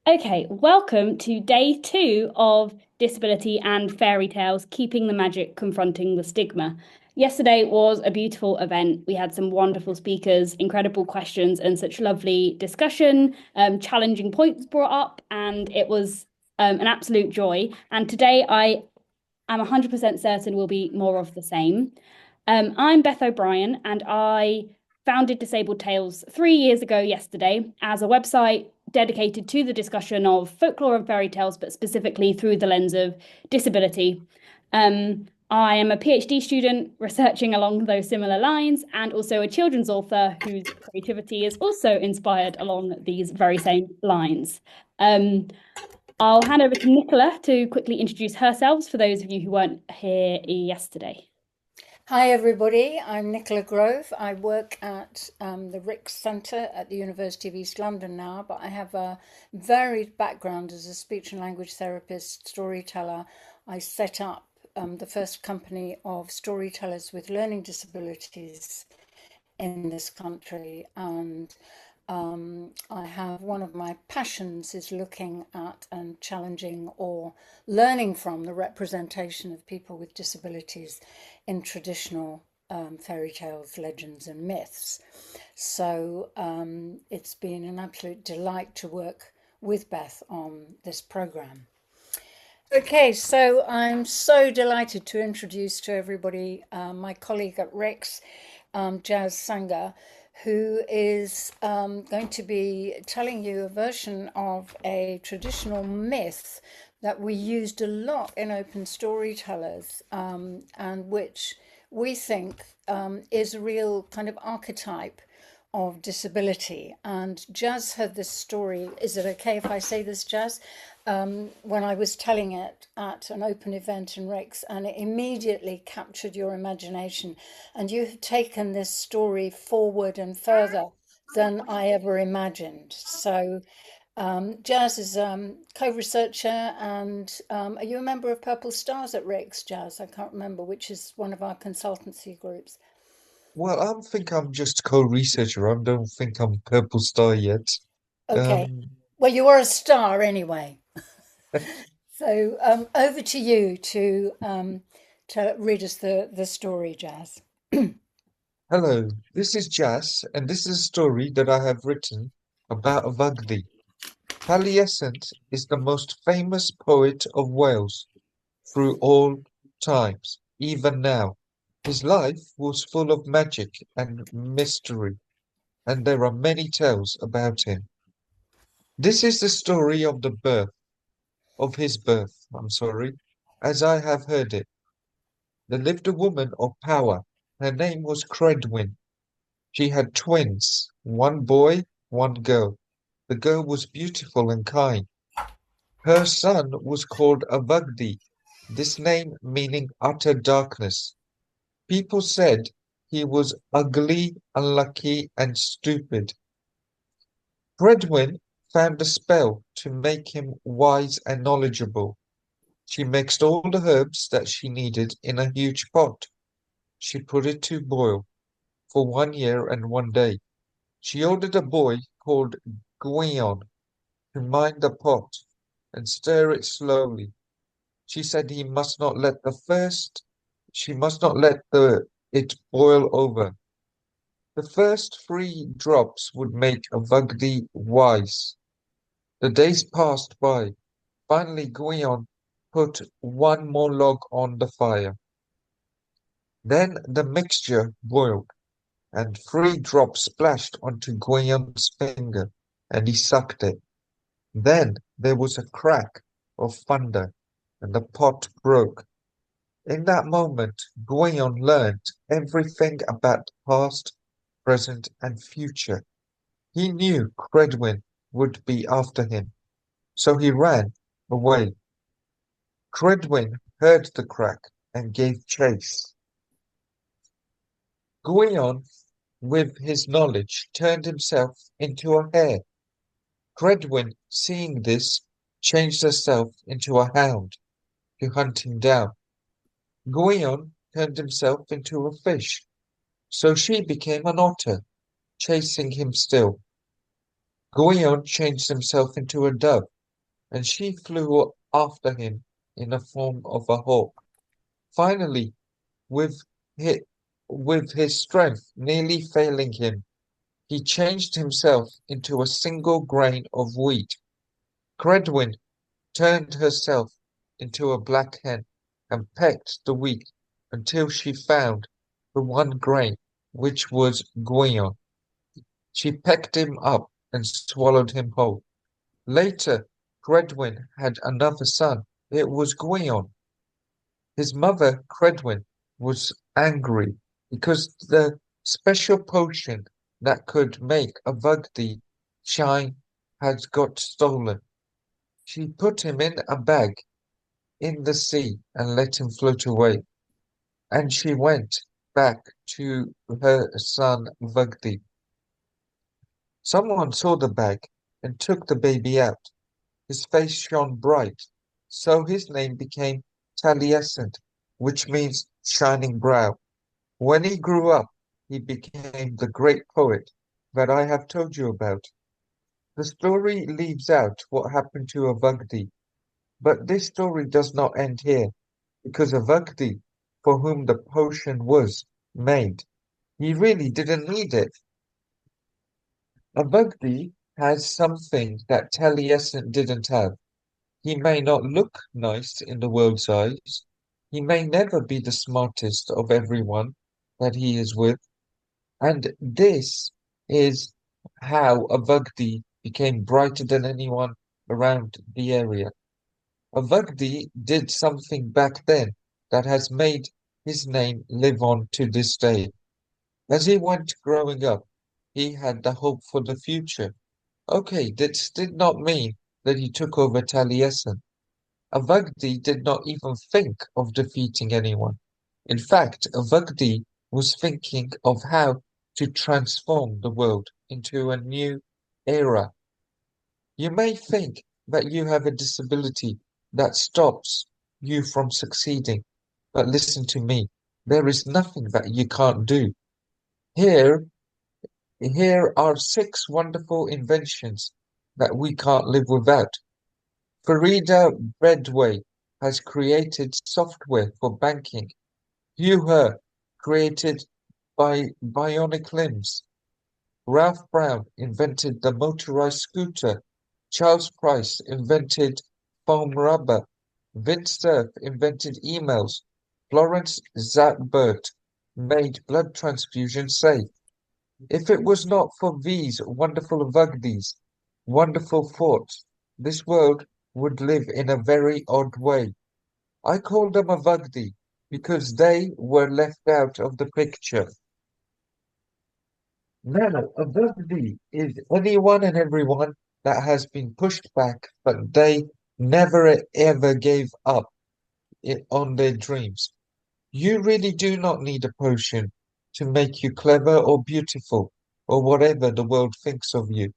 Okay, welcome to day two of Disability and Fairy Tales, Keeping the Magic, Confronting the Stigma. Yesterday was a beautiful event. We had some wonderful speakers, incredible questions, and such lovely discussion, challenging points brought up, and it was an absolute joy. And today I am 100% certain will be more of the same. I'm Beth O'Brien, and I founded Disabled Tales 3 years ago yesterday as a website dedicated to the discussion of folklore and fairy tales, but specifically through the lens of disability. I am a PhD student researching along those similar lines, and also a children's author whose creativity is also inspired along these very same lines. Um, I'll hand over to Nicola to quickly introduce herself for those of you who weren't here yesterday. Hi everybody, I'm Nicola Grove. I work at the Ricks Centre at the University of East London now, but I have a varied background as a speech and language therapist, storyteller. I set up the first company of storytellers with learning disabilities in this country, and I have one of my passions is looking at and challenging or learning from the representation of people with disabilities in traditional fairy tales, legends, and myths. So it's been an absolute delight to work with Beth on this program. Okay, so I'm so delighted to introduce to everybody my colleague at Rex, Jazz Sanger, who is going to be telling you a version of a traditional myth that we used a lot in Open Storytellers, and which we think is a real kind of archetype of disability. And Jazz heard this story. Is it okay if I say this, Jazz? When I was telling it at an open event in Rex, and it immediately captured your imagination. And you have taken this story forward and further than I ever imagined. So, Jazz is co-researcher, and are you a member of Purple Stars at Rex, Jazz? I can't remember, which is one of our consultancy groups. Well, I think I'm just co-researcher. I don't think I'm Purple Star yet. Okay. Um, Well, you are a star anyway. So over to you to read us the story, Jazz. Hello, this is Jas, and this is a story that I have written about a Vugdi. Taliesin is the most famous poet of Wales through all times, even now. His life was full of magic and mystery, and there are many tales about him. This is the story of his birth, as I have heard it. There lived a woman of power. Her name was Credwin. She had twins, one boy, one girl. The girl was beautiful and kind. Her son was called Avagdi, this name meaning utter darkness. People said he was ugly, unlucky, and stupid. Credwin found a spell to make him wise and knowledgeable. She mixed all the herbs that she needed in a huge pot. She put it to boil for 1 year and 1 day. She ordered a boy called Guion to mind the pot and stir it slowly. She said she must not let it boil over. The first 3 drops would make a Vugdi wise. The days passed by. Finally, Guion put one more log on the fire. Then the mixture boiled, and 3 drops splashed onto Guion's finger, and he sucked it. Then there was a crack of thunder, and the pot broke. In that moment, Guion learned everything about the past, present, and future. He knew Credwin would be after him, so he ran away. Credwin heard the crack and gave chase. Guion, with his knowledge, turned himself into a hare. Credwin, seeing this, changed herself into a hound to hunt him down. Guion turned himself into a fish, so she became an otter, chasing him still. Guion changed himself into a dove, and she flew after him in the form of a hawk. Finally, with his, with his strength nearly failing him, he changed himself into a single grain of wheat. Credwin turned herself into a black hen and pecked the wheat until she found the one grain, which was Gwion. She pecked him up and swallowed him whole. Later, Credwin had another son. It was Gwion. His mother, Credwin, was angry because the special potion that could make a Vugdi shine had got stolen. She put him in a bag in the sea and let him float away. And she went back to her son Vugdi. Someone saw the bag and took the baby out. His face shone bright, so his name became Taliesin, which means shining brow. When he grew up, he became the great poet that I have told you about. The story leaves out what happened to Avagdi, but this story does not end here, because Avagdi, for whom the potion was made, he really didn't need it. Avagdi has something that Taliesin didn't have. He may not look nice in the world's eyes. He may never be the smartest of everyone that he is with. And this is how Avagdi became brighter than anyone around the area. Avagdi did something back then that has made his name live on to this day. As he went growing up, he had the hope for the future. Okay, this did not mean that he took over Taliesin. Avagdi did not even think of defeating anyone. In fact, Avagdi was thinking of how to transform the world into a new era. You may think that you have a disability that stops you from succeeding, but listen to me. There is nothing that you can't do. Here, here are six wonderful inventions that we can't live without. Farida Bedway has created software for banking. Hugh Her created by bionic limbs. Ralph Brown invented the motorized scooter. Charles Price invented foam rubber. Vince Cerf invented emails. Florence Zatbert made blood transfusion safe. If it was not for these wonderful Vugdies, wonderful thoughts, this world would live in a very odd way. I call them a Vugdi because they were left out of the picture. Now, a Vugdi is anyone and everyone that has been pushed back, but they never ever gave up on their dreams. You really do not need a potion to make you clever or beautiful or whatever the world thinks of you.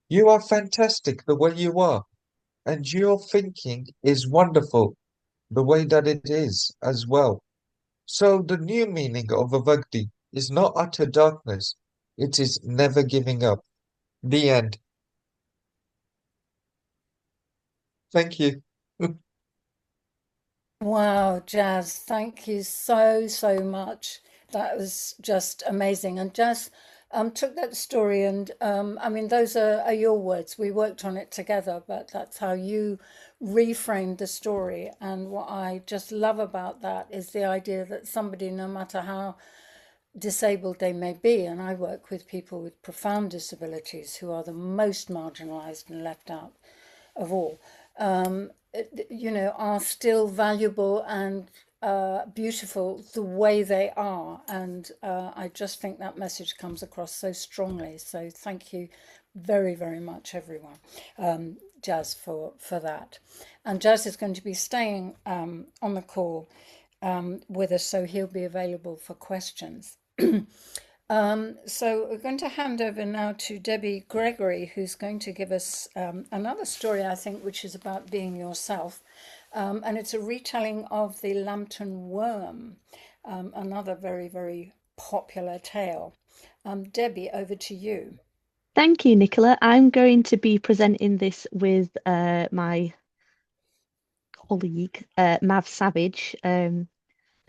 You are fantastic the way you are, and your thinking is wonderful the way that it is as well. So the new meaning of Avagdi is not utter darkness, it is never giving up. The end. Thank you. Wow, Jazz, thank you so, so much. That was just amazing. And Jazz took that story, and I mean, those are your words. We worked on it together, but that's how you reframed the story. And what I just love about that is the idea that somebody, no matter how disabled they may be, and I work with people with profound disabilities who are the most marginalized and left out of all, are still valuable and beautiful the way they are. And I just think that message comes across so strongly. So thank you very, very much, everyone, Jazz, for that. And Jazz is going to be staying on the call with us, so he'll be available for questions. So we're going to hand over now to Debbie Gregory, who's going to give us another story, I think, which is about being yourself. And it's a retelling of the Lambton Worm, another very, very popular tale. Debbie, over to you. Thank you, Nicola. I'm going to be presenting this with my colleague, Mav Savage. There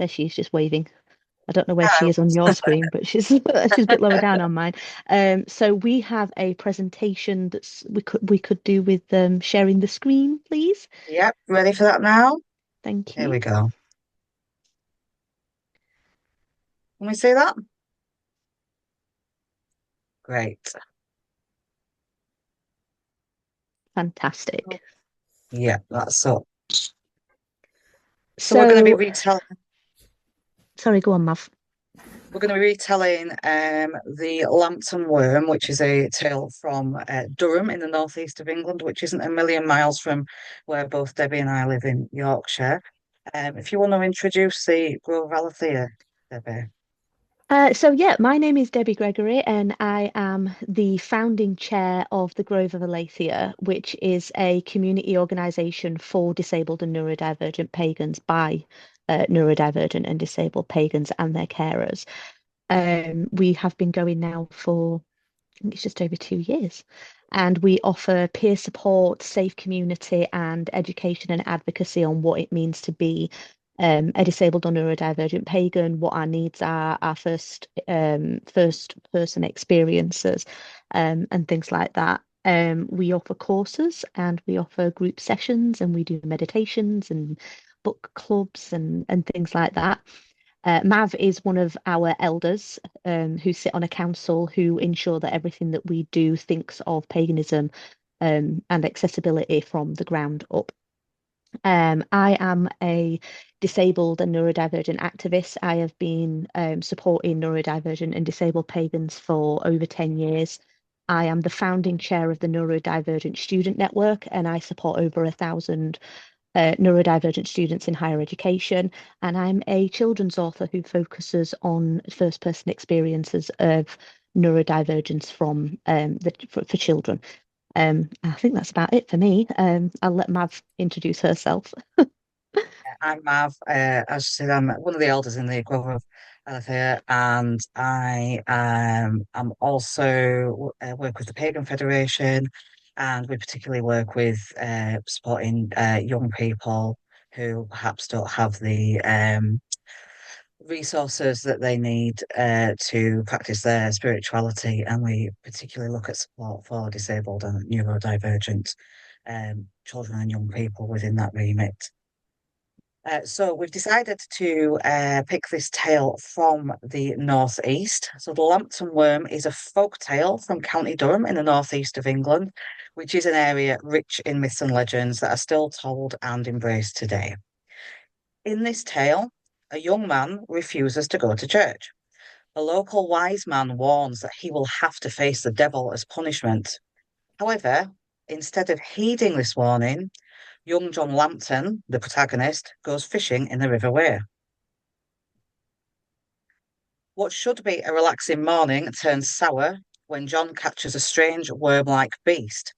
she is, just waving. I don't know where she Hello. is on your screen, but she's she's a bit lower down on mine. So we have a presentation that's we could do with sharing the screen, please. Yep, ready for that now? Thank Here we you. go. Can we see that? Great. Fantastic. Yeah, that's so. So we're going to be So, retelling. sorry, go on, Mav. We're going to be retelling the Lambton Worm, which is a tale from Durham in the northeast of England, which isn't a million miles from where both Debbie and I live in Yorkshire. If you want to introduce the Grove of Alethea, Debbie. So yeah, my name is Debbie Gregory, and I am the founding chair of the Grove of Aletheia, which is a community organisation for disabled and neurodivergent pagans by neurodivergent and disabled pagans and their carers. We have been going now for I think it's just over 2 years. And we offer peer support, safe community, and education and advocacy on what it means to be a disabled or neurodivergent pagan, what our needs are, our first person experiences, and things like that. We offer courses and we offer group sessions and we do meditations and book clubs and things like that. Mav is one of our elders who sit on a council who ensure that everything that we do thinks of paganism and accessibility from the ground up. I am a disabled and neurodivergent activist. I have been supporting neurodivergent and disabled pagans for over 10 years. I am the founding chair of the Neurodivergent Student Network, and I support over 1,000 neurodivergent students in higher education. And I'm a children's author who focuses on first person experiences of neurodivergence from for children. I think that's about it for me. I'll let Mav introduce herself. I'm Mav. As I said, I'm one of the elders in the Grove of Alethea, and I'm also work with the Pagan Federation, and we particularly work with supporting young people who perhaps don't have the resources that they need to practice their spirituality, and we particularly look at support for disabled and neurodivergent children and young people within that remit. So we've decided to pick this tale from the northeast. So the Lambton Worm is a folk tale from County Durham in the northeast of England, which is an area rich in myths and legends that are still told and embraced today. In this tale, a young man refuses to go to church. A local wise man warns that he will have to face the devil as punishment. However, instead of heeding this warning, young John Lambton, the protagonist, goes fishing in the River Wear. What should be a relaxing morning turns sour when John catches a strange worm-like beast.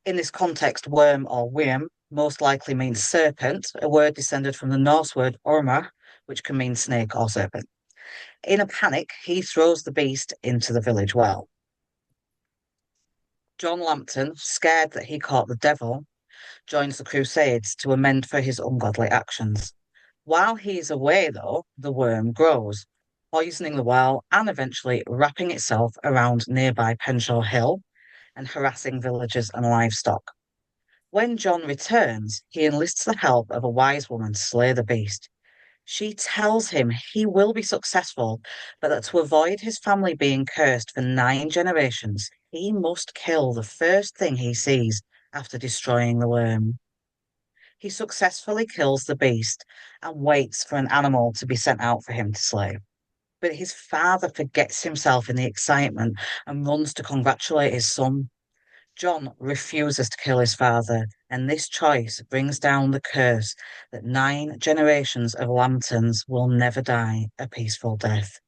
In this context, worm or worm most likely means serpent, a word descended from the Norse word orma, which can mean snake or serpent. In a panic, he throws the beast into the village well. John Lambton, scared that he caught the devil, joins the Crusades to amend for his ungodly actions. While he's away, though, the worm grows, poisoning the well and eventually wrapping itself around nearby Penshaw Hill and harassing villagers and livestock. When John returns, he enlists the help of a wise woman to slay the beast. She tells him he will be successful, but that to avoid his family being cursed for 9 generations, he must kill the first thing he sees after destroying the worm. He successfully kills the beast and waits for an animal to be sent out for him to slay. But his father forgets himself in the excitement and runs to congratulate his son. John refuses to kill his father, and this choice brings down the curse that 9 generations of Lambtons will never die a peaceful death.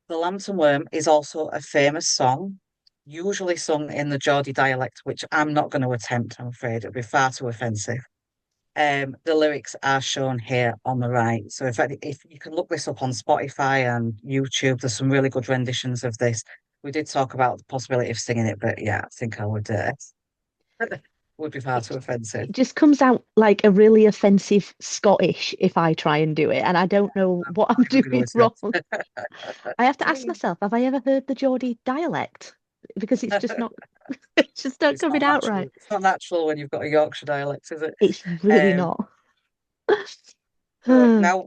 The Lambton Worm is also a famous song, usually sung in the Geordie dialect, which I'm not going to attempt, I'm afraid. It'd be far too offensive. The lyrics are shown here on the right. So if you can look this up on Spotify and YouTube, there's some really good renditions of this, We did talk about the possibility of singing it, but yeah, I think I would would be far It, too offensive. it just comes out like a really offensive Scottish if I try and do it, and I don't know I'm what I'm not even going to doing wrong. attempt. I have to ask myself, have I ever heard the Geordie dialect? Because it's just not, it's just not It's coming not out natural. right. It's not natural when you've got a Yorkshire dialect, is it? It's really Um, not. so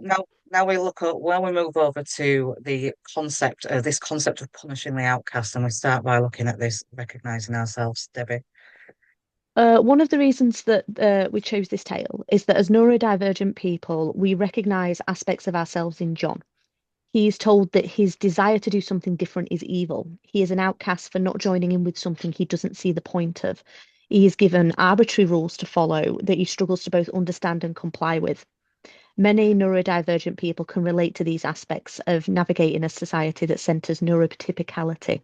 now we look at when we move over to the concept of this concept of punishing the outcast, and we start by looking at this, recognizing ourselves, Debbie. One of the reasons that we chose this tale is that as neurodivergent people, we recognize aspects of ourselves in John. He's told that his desire to do something different is evil. He is an outcast for not joining in with something he doesn't see the point of. He is given arbitrary rules to follow that he struggles to both understand and comply with. Many neurodivergent people can relate to these aspects of navigating a society that centers neurotypicality.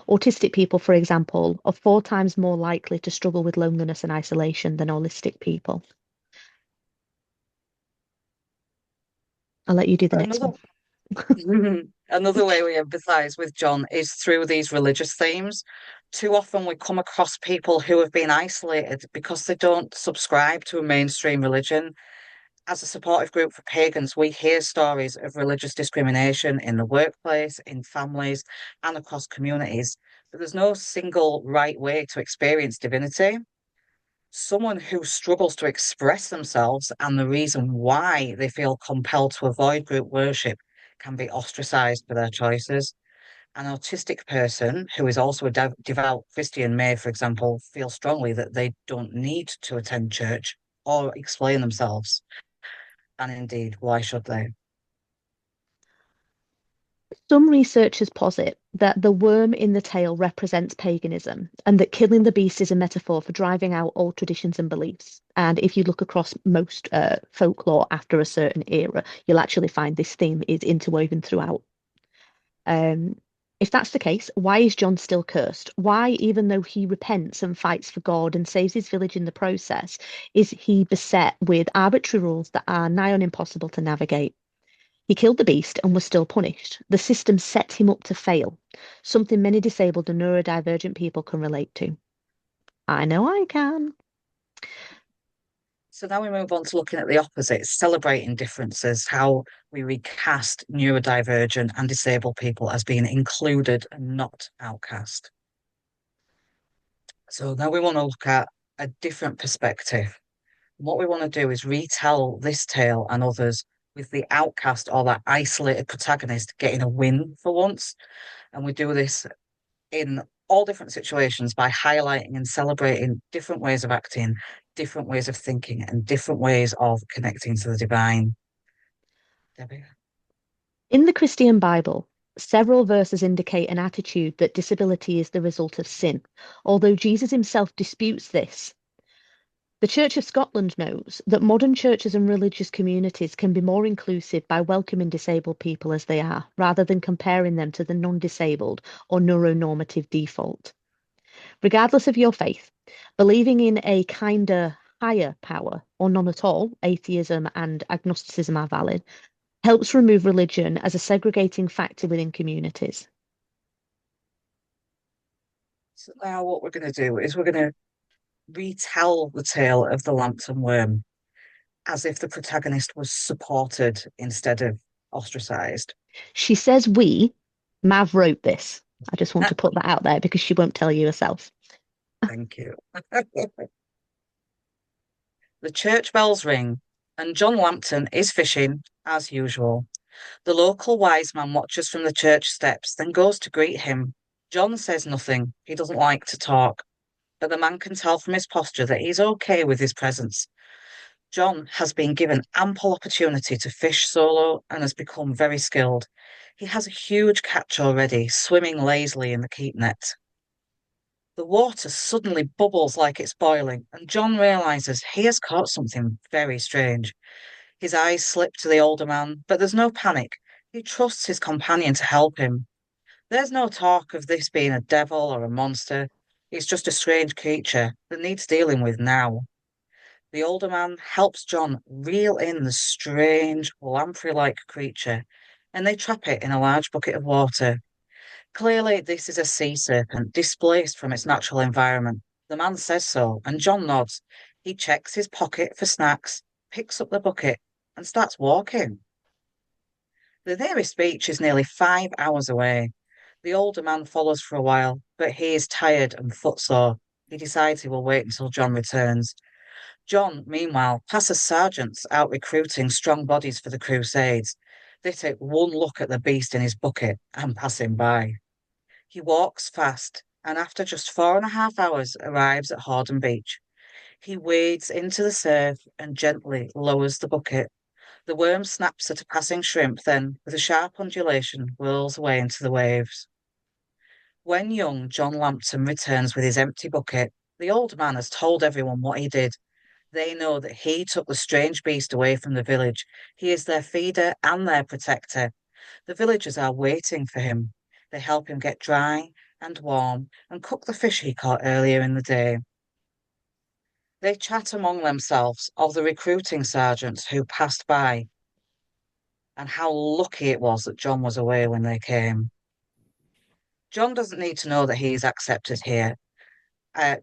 Autistic people, for example, are 4 times more likely to struggle with loneliness and isolation than holistic people. I'll let you do the next Another one. another way we empathize with John is through these religious themes. Too often we come across people who have been isolated because they don't subscribe to a mainstream religion. As a supportive group for pagans, we hear stories of religious discrimination in the workplace, in families, and across communities. But there's no single right way to experience divinity. Someone who struggles to express themselves and the reason why they feel compelled to avoid group worship can be ostracized for their choices. An autistic person who is also a devout Christian may, for example, feel strongly that they don't need to attend church or explain themselves. And indeed, why should they? Some researchers posit that the worm in the tail represents paganism and that killing the beast is a metaphor for driving out old traditions and beliefs. And if you look across most folklore after a certain era, you'll actually find this theme is interwoven throughout. Um, if that's the case, why is John still cursed? Why, even though he repents and fights for God and saves his village in the process, is he beset with arbitrary rules that are nigh on impossible to navigate? He killed the beast and was still punished. The system set him up to fail, something many disabled and neurodivergent people can relate to. I know I can. So now we move on to looking at the opposite, celebrating differences, how we recast neurodivergent and disabled people as being included and not outcast. So now we want to look at a different perspective. What we want to do is retell this tale and others with the outcast or that isolated protagonist getting a win for once. And we do this in all different situations by highlighting and celebrating different ways of acting, different ways of thinking, and different ways of connecting to the divine. Debbie? In the Christian Bible, several verses indicate an attitude that disability is the result of sin, although Jesus himself disputes this. The Church of Scotland knows that modern churches and religious communities can be more inclusive by welcoming disabled people as they are, rather than comparing them to the non-disabled or neuronormative default. Regardless of your faith, believing in a kinder, higher power, or none at all, atheism and agnosticism are valid, helps remove religion as a segregating factor within communities. So now what we're going to do is we're going to retell the tale of the Lambton Worm as if the protagonist was supported instead of ostracized. She says we, Mav wrote this. I just want to put that out there because she won't tell you herself. Thank you. The church bells ring, and John Lambton is fishing as usual. The local wise man watches from the church steps, then goes to greet him. John says nothing. He doesn't like to talk, but the man can tell from his posture that he's okay with his presence. John has been given ample opportunity to fish solo and has become very skilled. He has a huge catch already, swimming lazily in the keep net. The water suddenly bubbles like it's boiling, and John realizes he has caught something very strange. His eyes slip to the older man, but there's no panic. He trusts his companion to help him. There's no talk of this being a devil or a monster. It's just a strange creature that needs dealing with now. The older man helps John reel in the strange, lamprey-like creature, and they trap it in a large bucket of water. Clearly, this is a sea serpent displaced from its natural environment. The man says so, and John nods. He checks his pocket for snacks, picks up the bucket, and starts walking. The nearest beach is nearly 5 hours away. The older man follows for a while, but he is tired and footsore. He decides he will wait until John returns. John, meanwhile, passes sergeants out recruiting strong bodies for the Crusades. They take one look at the beast in his bucket and pass him by. He walks fast and after just 4.5 hours arrives at Hordern Beach. He wades into the surf and gently lowers the bucket. The worm snaps at a passing shrimp, then, with a sharp undulation, whirls away into the waves. When young John Lambton returns with his empty bucket, the old man has told everyone what he did. They know that he took the strange beast away from the village. He is their feeder and their protector. The villagers are waiting for him. They help him get dry and warm and cook the fish he caught earlier in the day. They chat among themselves of the recruiting sergeants who passed by and how lucky it was that John was away when they came. John doesn't need to know that he is accepted here.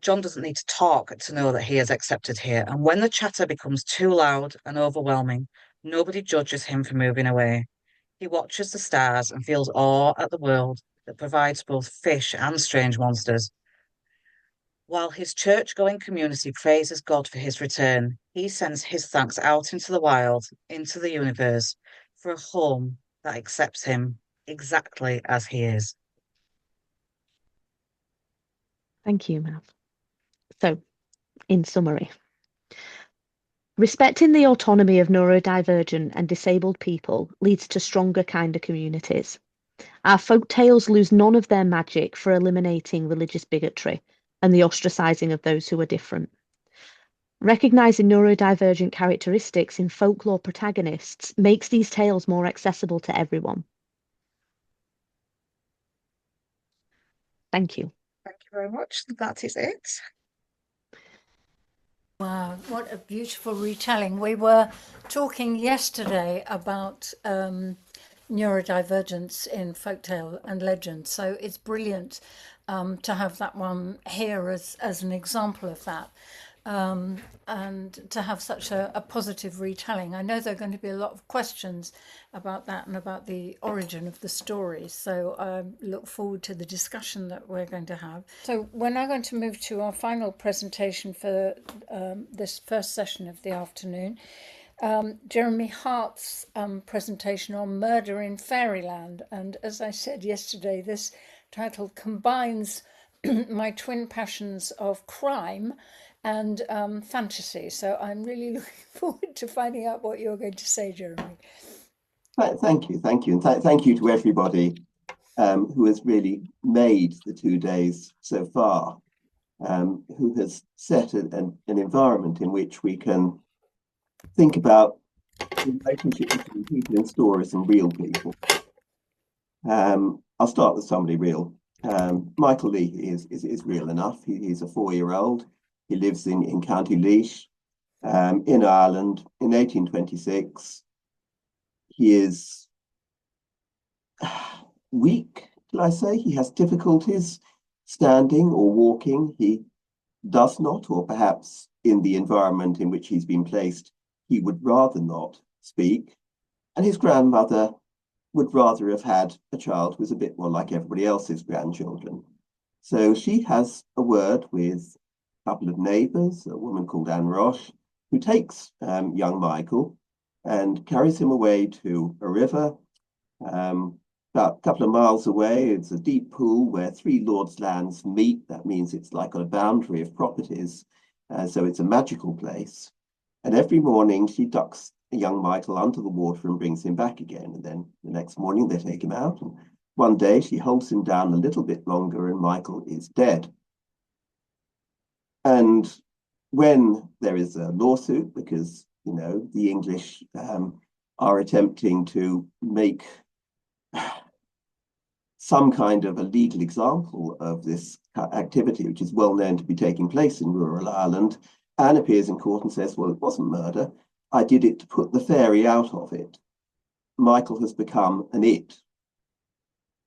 John doesn't need to talk to know that he is accepted here. And when the chatter becomes too loud and overwhelming, nobody judges him for moving away. He watches the stars and feels awe at the world that provides both fish and strange monsters. While his church-going community praises God for his return, he sends his thanks out into the wild, into the universe, for a home that accepts him exactly as he is. Thank you, Mav. So, in summary, respecting the autonomy of neurodivergent and disabled people leads to stronger, kinder communities. Our folk tales lose none of their magic for eliminating religious bigotry and the ostracising of those who are different. Recognising neurodivergent characteristics in folklore protagonists makes these tales more accessible to everyone. Thank you. Thank you very much. That is it. Wow, what a beautiful retelling. We were talking yesterday about neurodivergence in folktale and legend, so it's brilliant to have that one here as an example of that. And to have such a positive retelling. I know there are going to be a lot of questions about that and about the origin of the story, so I look forward to the discussion that we're going to have. So we're now going to move to our final presentation for this first session of the afternoon. Jeremy Hart's presentation on murder in fairyland, and as I said yesterday, this title combines my twin passions of crime and fantasy. So I'm really looking forward to finding out what you're going to say, Jeremy. Thank you. And thank you to everybody who has really made the 2 days so far, who has set an environment in which we can think about the relationship between people in stories and real people. I'll start with somebody real. Michael Lee is real enough. He's a 4-year-old. He lives in County Laois, in Ireland, in 1826. He is weak, shall I say? He has difficulties standing or walking. He does not, or perhaps in the environment in which he's been placed, he would rather not speak. And his grandmother would rather have had a child who was a bit more like everybody else's grandchildren. So she has a word with a couple of neighbours, a woman called Anne Roche, who takes young Michael and carries him away to a river. About a couple of miles away, it's a deep pool where 3 lords' lands meet. That means it's like on a boundary of properties. So it's a magical place. And every morning she ducks young Michael under the water and brings him back again. And then the next morning they take him out. And one day she holds him down a little bit longer and Michael is dead. And when there is a lawsuit, because, you know, the English are attempting to make some kind of a legal example of this activity, which is well known to be taking place in rural Ireland, Anne appears in court and says, well, it wasn't murder. I did it to put the fairy out of it. Michael has become an it.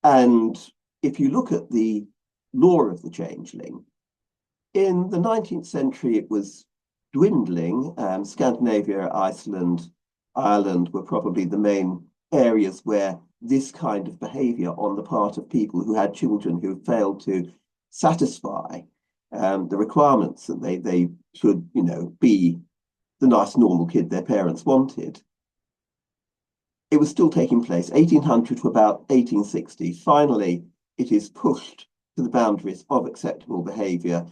And if you look at the lore of the changeling, in the 19th century, it was dwindling. Scandinavia, Iceland, Ireland were probably the main areas where this kind of behavior on the part of people who had children who failed to satisfy the requirements that they should, be the nice normal kid their parents wanted. It was still taking place, 1800 to about 1860. Finally, it is pushed to the boundaries of acceptable behavior,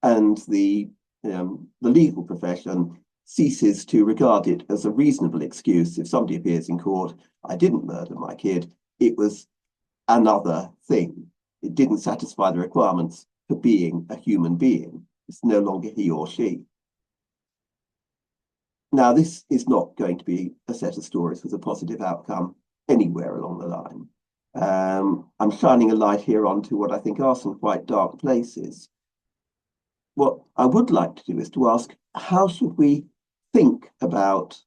and the legal profession ceases to regard it as a reasonable excuse. If somebody appears in court, I didn't murder my kid, it was another thing. It didn't satisfy the requirements for being a human being. It's no longer he or she. Now, this is not going to be a set of stories with a positive outcome anywhere along the line. I'm shining a light here onto what I think are some quite dark places. What I would like to do is to ask, how should we think about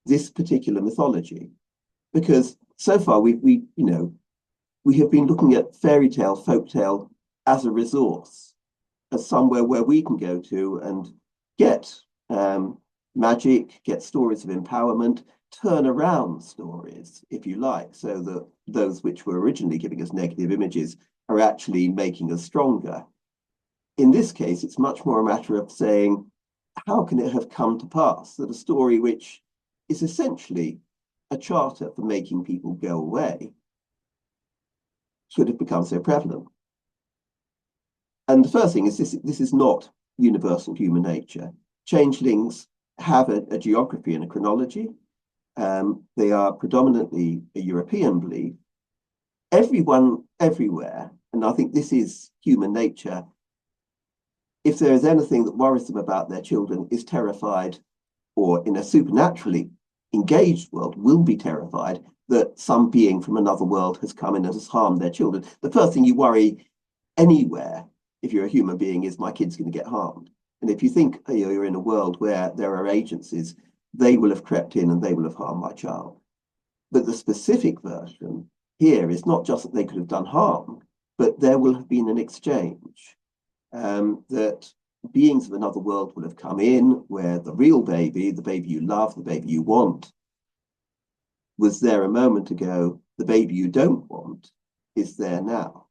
this particular mythology? Because so far we have been looking at fairy tale, folktale as a resource, as somewhere where we can go to and get magic, get stories of empowerment, turn around stories, if you like, so that those which were originally giving us negative images are actually making us stronger. In this case, it's much more a matter of saying, how can it have come to pass that a story which is essentially a charter for making people go away should have become so prevalent? And the first thing is this is not universal human nature. Changelings have a geography and a chronology. They are predominantly a European belief. Everyone, everywhere, and I think this is human nature, if there is anything that worries them about their children, is terrified, or in a supernaturally engaged world, will be terrified that some being from another world has come in and has harmed their children. The first thing you worry anywhere, if you're a human being, is my kid's going to get harmed. And if you think you're in a world where there are agencies, they will have crept in and they will have harmed my child. But the specific version here is not just that they could have done harm, but there will have been an exchange. That beings of another world will have come in where the real baby, the baby you love, the baby you want, was there a moment ago. The baby you don't want is there now.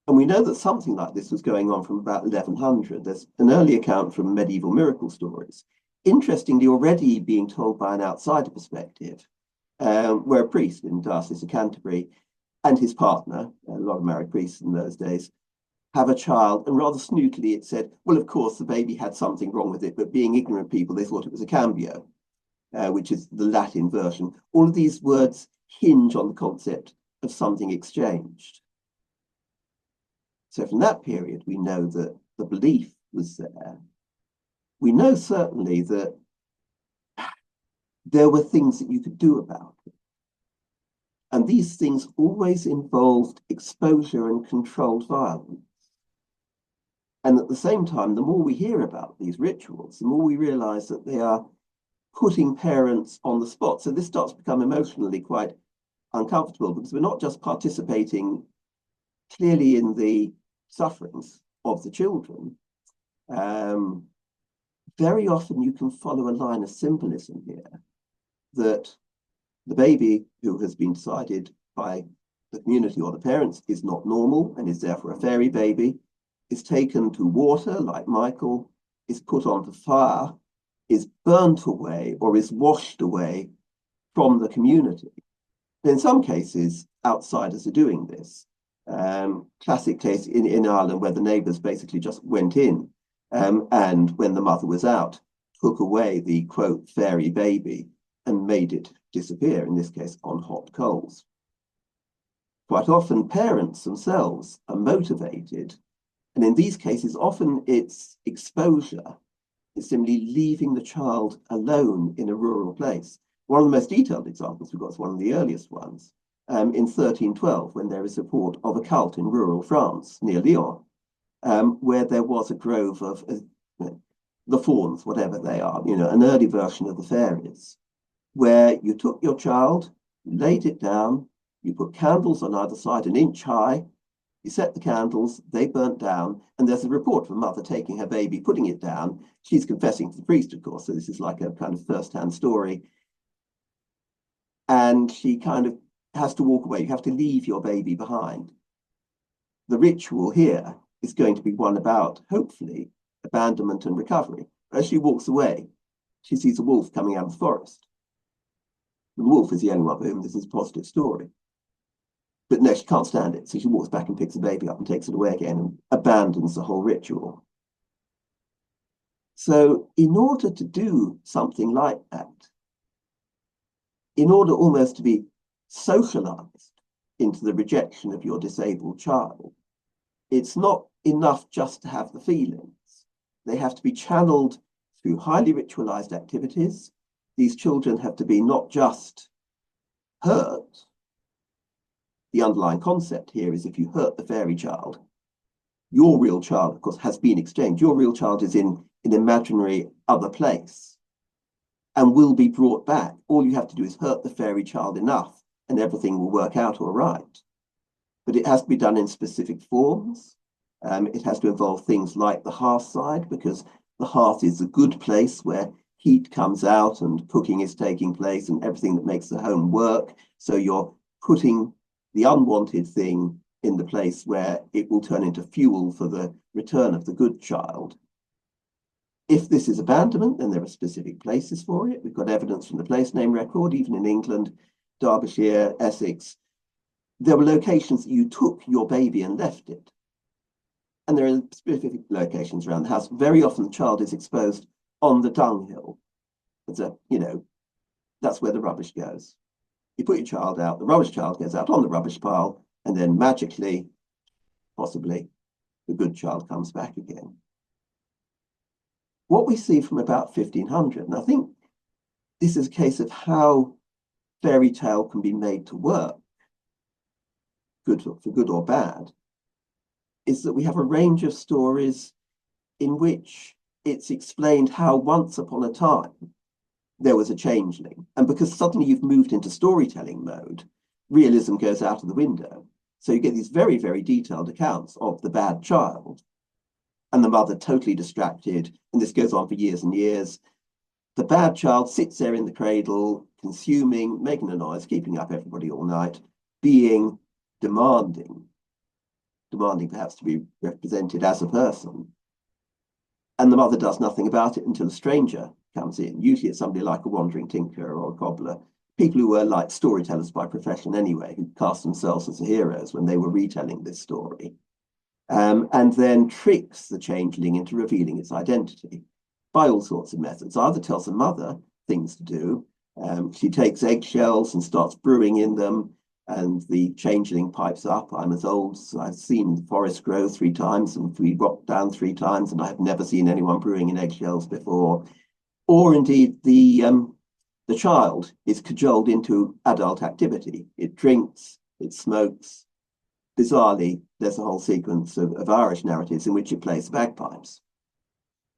And we know that something like this was going on from about 1100. There's an early account from medieval miracle stories, interestingly already being told by an outsider perspective, where a priest in the Diocese of Canterbury and his partner, a lot of married priests in those days, have a child, and rather snootily it said, well, of course, the baby had something wrong with it, but being ignorant people, they thought it was a cambio, which is the Latin version. All of these words hinge on the concept of something exchanged. So from that period, we know that the belief was there. We know certainly that there were things that you could do about it. And these things always involved exposure and controlled violence. And at the same time, the more we hear about these rituals, the more we realize that they are putting parents on the spot. So this starts to become emotionally quite uncomfortable, because we're not just participating clearly in the sufferings of the children. Very often you can follow a line of symbolism here, that the baby who has been decided by the community or the parents is not normal and is therefore a fairy baby, is taken to water like Michael, is put onto fire, is burnt away or is washed away from the community. And in some cases, outsiders are doing this. Classic case in Ireland where the neighbours basically just went in and when the mother was out, took away the, quote, fairy baby and made it disappear, in this case on hot coals. Quite often parents themselves are motivated, and in these cases often it's exposure. It's simply leaving the child alone in a rural place. One of the most detailed examples we've got is one of the earliest ones, in 1312, when there is a report of a cult in rural France near Lyon, where there was a grove of the fauns, whatever they are, an early version of the fairies, where you took your child, you laid it down, you put candles on either side, an inch high, You set the candles, they burnt down, and there's a report of a mother taking her baby, putting it down. She's confessing to the priest, of course, so this is like a kind of first-hand story. And she kind of has to walk away. You have to leave your baby behind. The ritual here is going to be one about, hopefully, abandonment and recovery. As she walks away, she sees a wolf coming out of the forest. The wolf is the only one for whom this is a positive story. But no, she can't stand it. So she walks back and picks the baby up and takes it away again and abandons the whole ritual. So in order to do something like that, in order almost to be socialized into the rejection of your disabled child, it's not enough just to have the feelings. They have to be channeled through highly ritualized activities. These children have to be not just hurt. The underlying concept here is if you hurt the fairy child, your real child, of course, has been exchanged. Your real child is in an imaginary other place and will be brought back. All you have to do is hurt the fairy child enough and everything will work out all right. But it has to be done in specific forms. It has to involve things like the hearth side, because the hearth is a good place where heat comes out and cooking is taking place and everything that makes the home work. So you're putting the unwanted thing in the place where it will turn into fuel for the return of the good child. If this is abandonment, then there are specific places for it. We've got evidence from the place name record, even in England, Derbyshire, Essex. There were locations that you took your baby and left it. And there are specific locations around the house. Very often the child is exposed on the dunghill. It's that's where the rubbish goes. You put your child out, the rubbish child goes out on the rubbish pile, and then magically, possibly, the good child comes back again. What we see from about 1500, and I think this is a case of how fairy tale can be made to work, for good or bad, is that we have a range of stories in which it's explained how once upon a time there was a changeling. And because suddenly you've moved into storytelling mode, realism goes out of the window. So you get these very, very detailed accounts of the bad child and the mother totally distracted. And this goes on for years and years. The bad child sits there in the cradle, consuming, making a noise, keeping up everybody all night, being demanding perhaps to be represented as a person. And the mother does nothing about it until a stranger comes in. Usually it's somebody like a wandering tinker or a cobbler, people who were like storytellers by profession anyway, who cast themselves as the heroes when they were retelling this story, and then tricks the changeling into revealing its identity by all sorts of methods. Either tells the mother things to do, she takes eggshells and starts brewing in them, and the changeling pipes up, I'm as old as I've seen the forest grow 3 times and we rock down 3 times, and I have never seen anyone brewing in eggshells before. Or indeed, the child is cajoled into adult activity. It drinks, it smokes. Bizarrely, there's a whole sequence of Irish narratives in which it plays the bagpipes.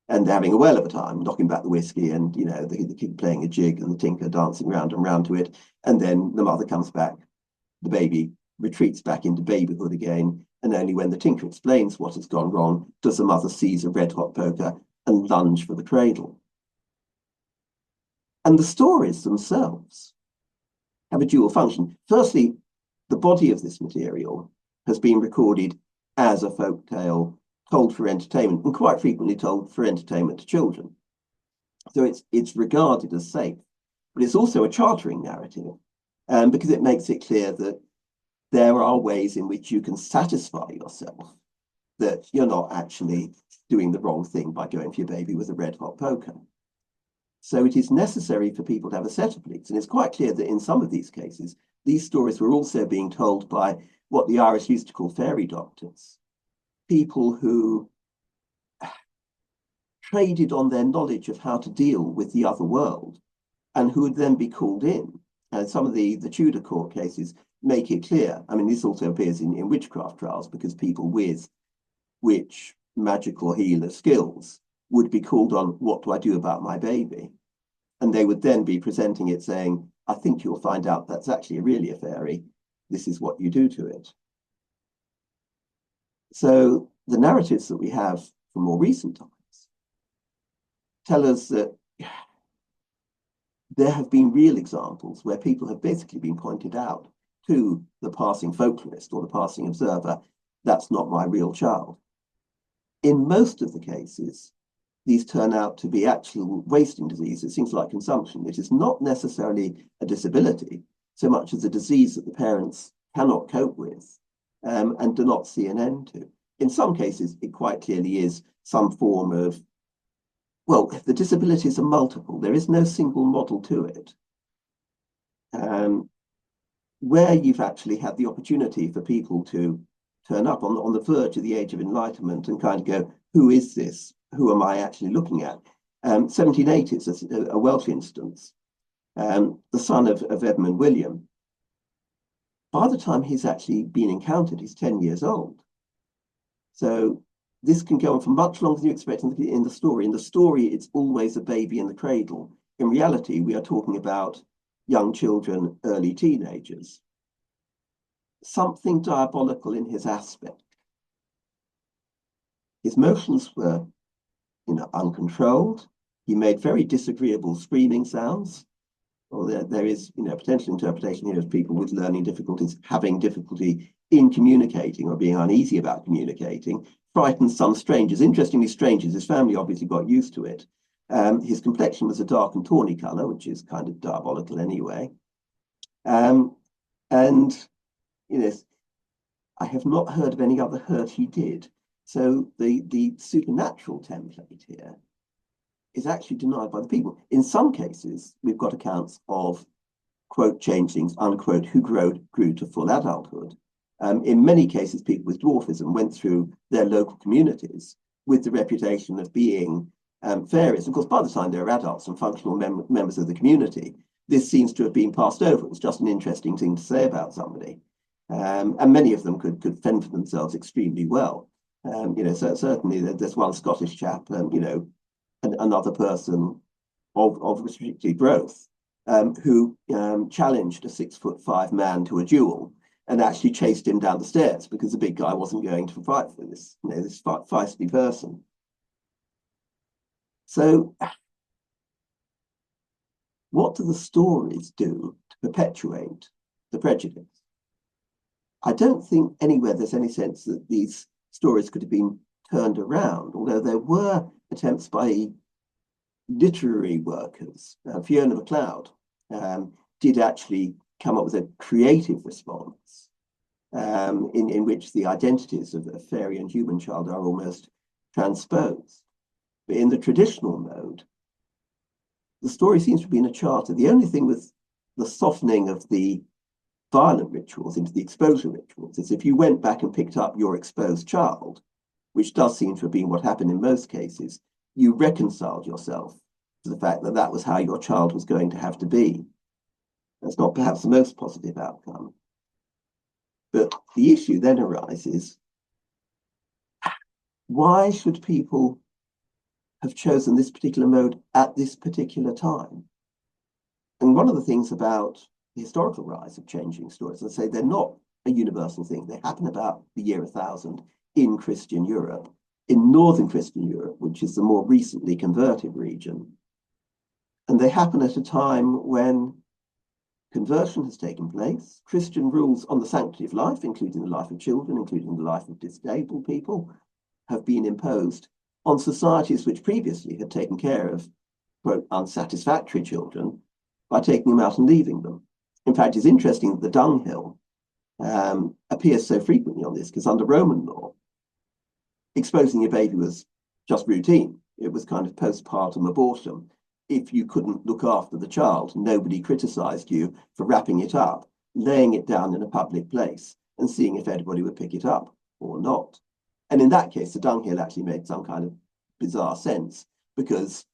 And they're having a whale of a time, knocking back the whiskey, and the kid playing a jig and the tinker dancing round and round to it. And then the mother comes back. The baby retreats back into babyhood again, and only when the tinker explains what has gone wrong does the mother seize a red-hot poker and lunge for the cradle. And the stories themselves have a dual function. Firstly, the body of this material has been recorded as a folk tale told for entertainment, and quite frequently told for entertainment to children. So it's regarded as safe, but it's also a chartering narrative, because it makes it clear that there are ways in which you can satisfy yourself that you're not actually doing the wrong thing by going for your baby with a red hot poker. So it is necessary for people to have a set of beliefs. And it's quite clear that in some of these cases, these stories were also being told by what the Irish used to call fairy doctors, people who traded on their knowledge of how to deal with the other world and who would then be called in. And some of the Tudor court cases make it clear. I mean, this also appears in witchcraft trials, because people with witch, magical healer skills would be called on, what do I do about my baby? And they would then be presenting it saying, I think you'll find out that's actually really a fairy. This is what you do to it. So the narratives that we have from more recent times tell us that there have been real examples where people have basically been pointed out to the passing folklorist or the passing observer, that's not my real child. In most of the cases, these turn out to be actual wasting diseases, things like consumption. It is not necessarily a disability so much as a disease that the parents cannot cope with and do not see an end to. In some cases, it quite clearly is some form of, well, the disabilities are multiple. There is no single model to it. Where you've actually had the opportunity for people to turn up on the verge of the age of enlightenment and kind of go, who is this? Who am I actually looking at? 1780 is a Welsh instance. The son of Edmund William. By the time he's actually been encountered, he's 10 years old. So this can go on for much longer than you expect in the story. In the story, it's always a baby in the cradle. In reality, we are talking about young children, early teenagers. Something diabolical in his aspect. His motions were, uncontrolled. He made very disagreeable screaming sounds. Or there is, potential interpretation here of people with learning difficulties having difficulty in communicating or being uneasy about communicating. Frightened some strangers. Interestingly, strangers. His family obviously got used to it. His complexion was a dark and tawny color, which is kind of diabolical anyway. And I have not heard of any other hurt he did. So the supernatural template here is actually denied by the people. In some cases, we've got accounts of, quote, changelings, unquote, who grew to full adulthood. In many cases, people with dwarfism went through their local communities with the reputation of being fairies. Of course, by the time they're adults and functional members of the community, this seems to have been passed over. It's just an interesting thing to say about somebody. And many of them could fend for themselves extremely well. So certainly there's one Scottish chap, another person of restricted growth, who challenged a 6'5" man to a duel and actually chased him down the stairs because the big guy wasn't going to fight for this, this feisty person. So what do the stories do to perpetuate the prejudice? I don't think anywhere there's any sense that these stories could have been turned around, although there were attempts by literary workers. Fiona MacLeod did actually come up with a creative response in which the identities of a fairy and human child are almost transposed. But in the traditional mode, the story seems to be in a charter. The only thing with the softening of the violent rituals into the exposure rituals is if you went back and picked up your exposed child, which does seem to have been what happened in most cases, you reconciled yourself to the fact that that was how your child was going to have to be. That's not perhaps the most positive outcome. But the issue then arises, why should people have chosen this particular mode at this particular time? And one of the things about the historical rise of changing stories, as I say, they're not a universal thing. They happen about the year 1000 in Christian Europe, in northern Christian Europe, which is the more recently converted region. And they happen at a time when conversion has taken place, Christian rules on the sanctity of life, including the life of children, including the life of disabled people, have been imposed on societies which previously had taken care of, quote, unsatisfactory children by taking them out and leaving them. In fact, it's interesting that the dunghill appears so frequently on this, because under Roman law, exposing your baby was just routine. It was kind of postpartum abortion. If you couldn't look after the child, nobody criticized you for wrapping it up, laying it down in a public place, and seeing if anybody would pick it up or not. And in that case, the dunghill actually made some kind of bizarre sense, because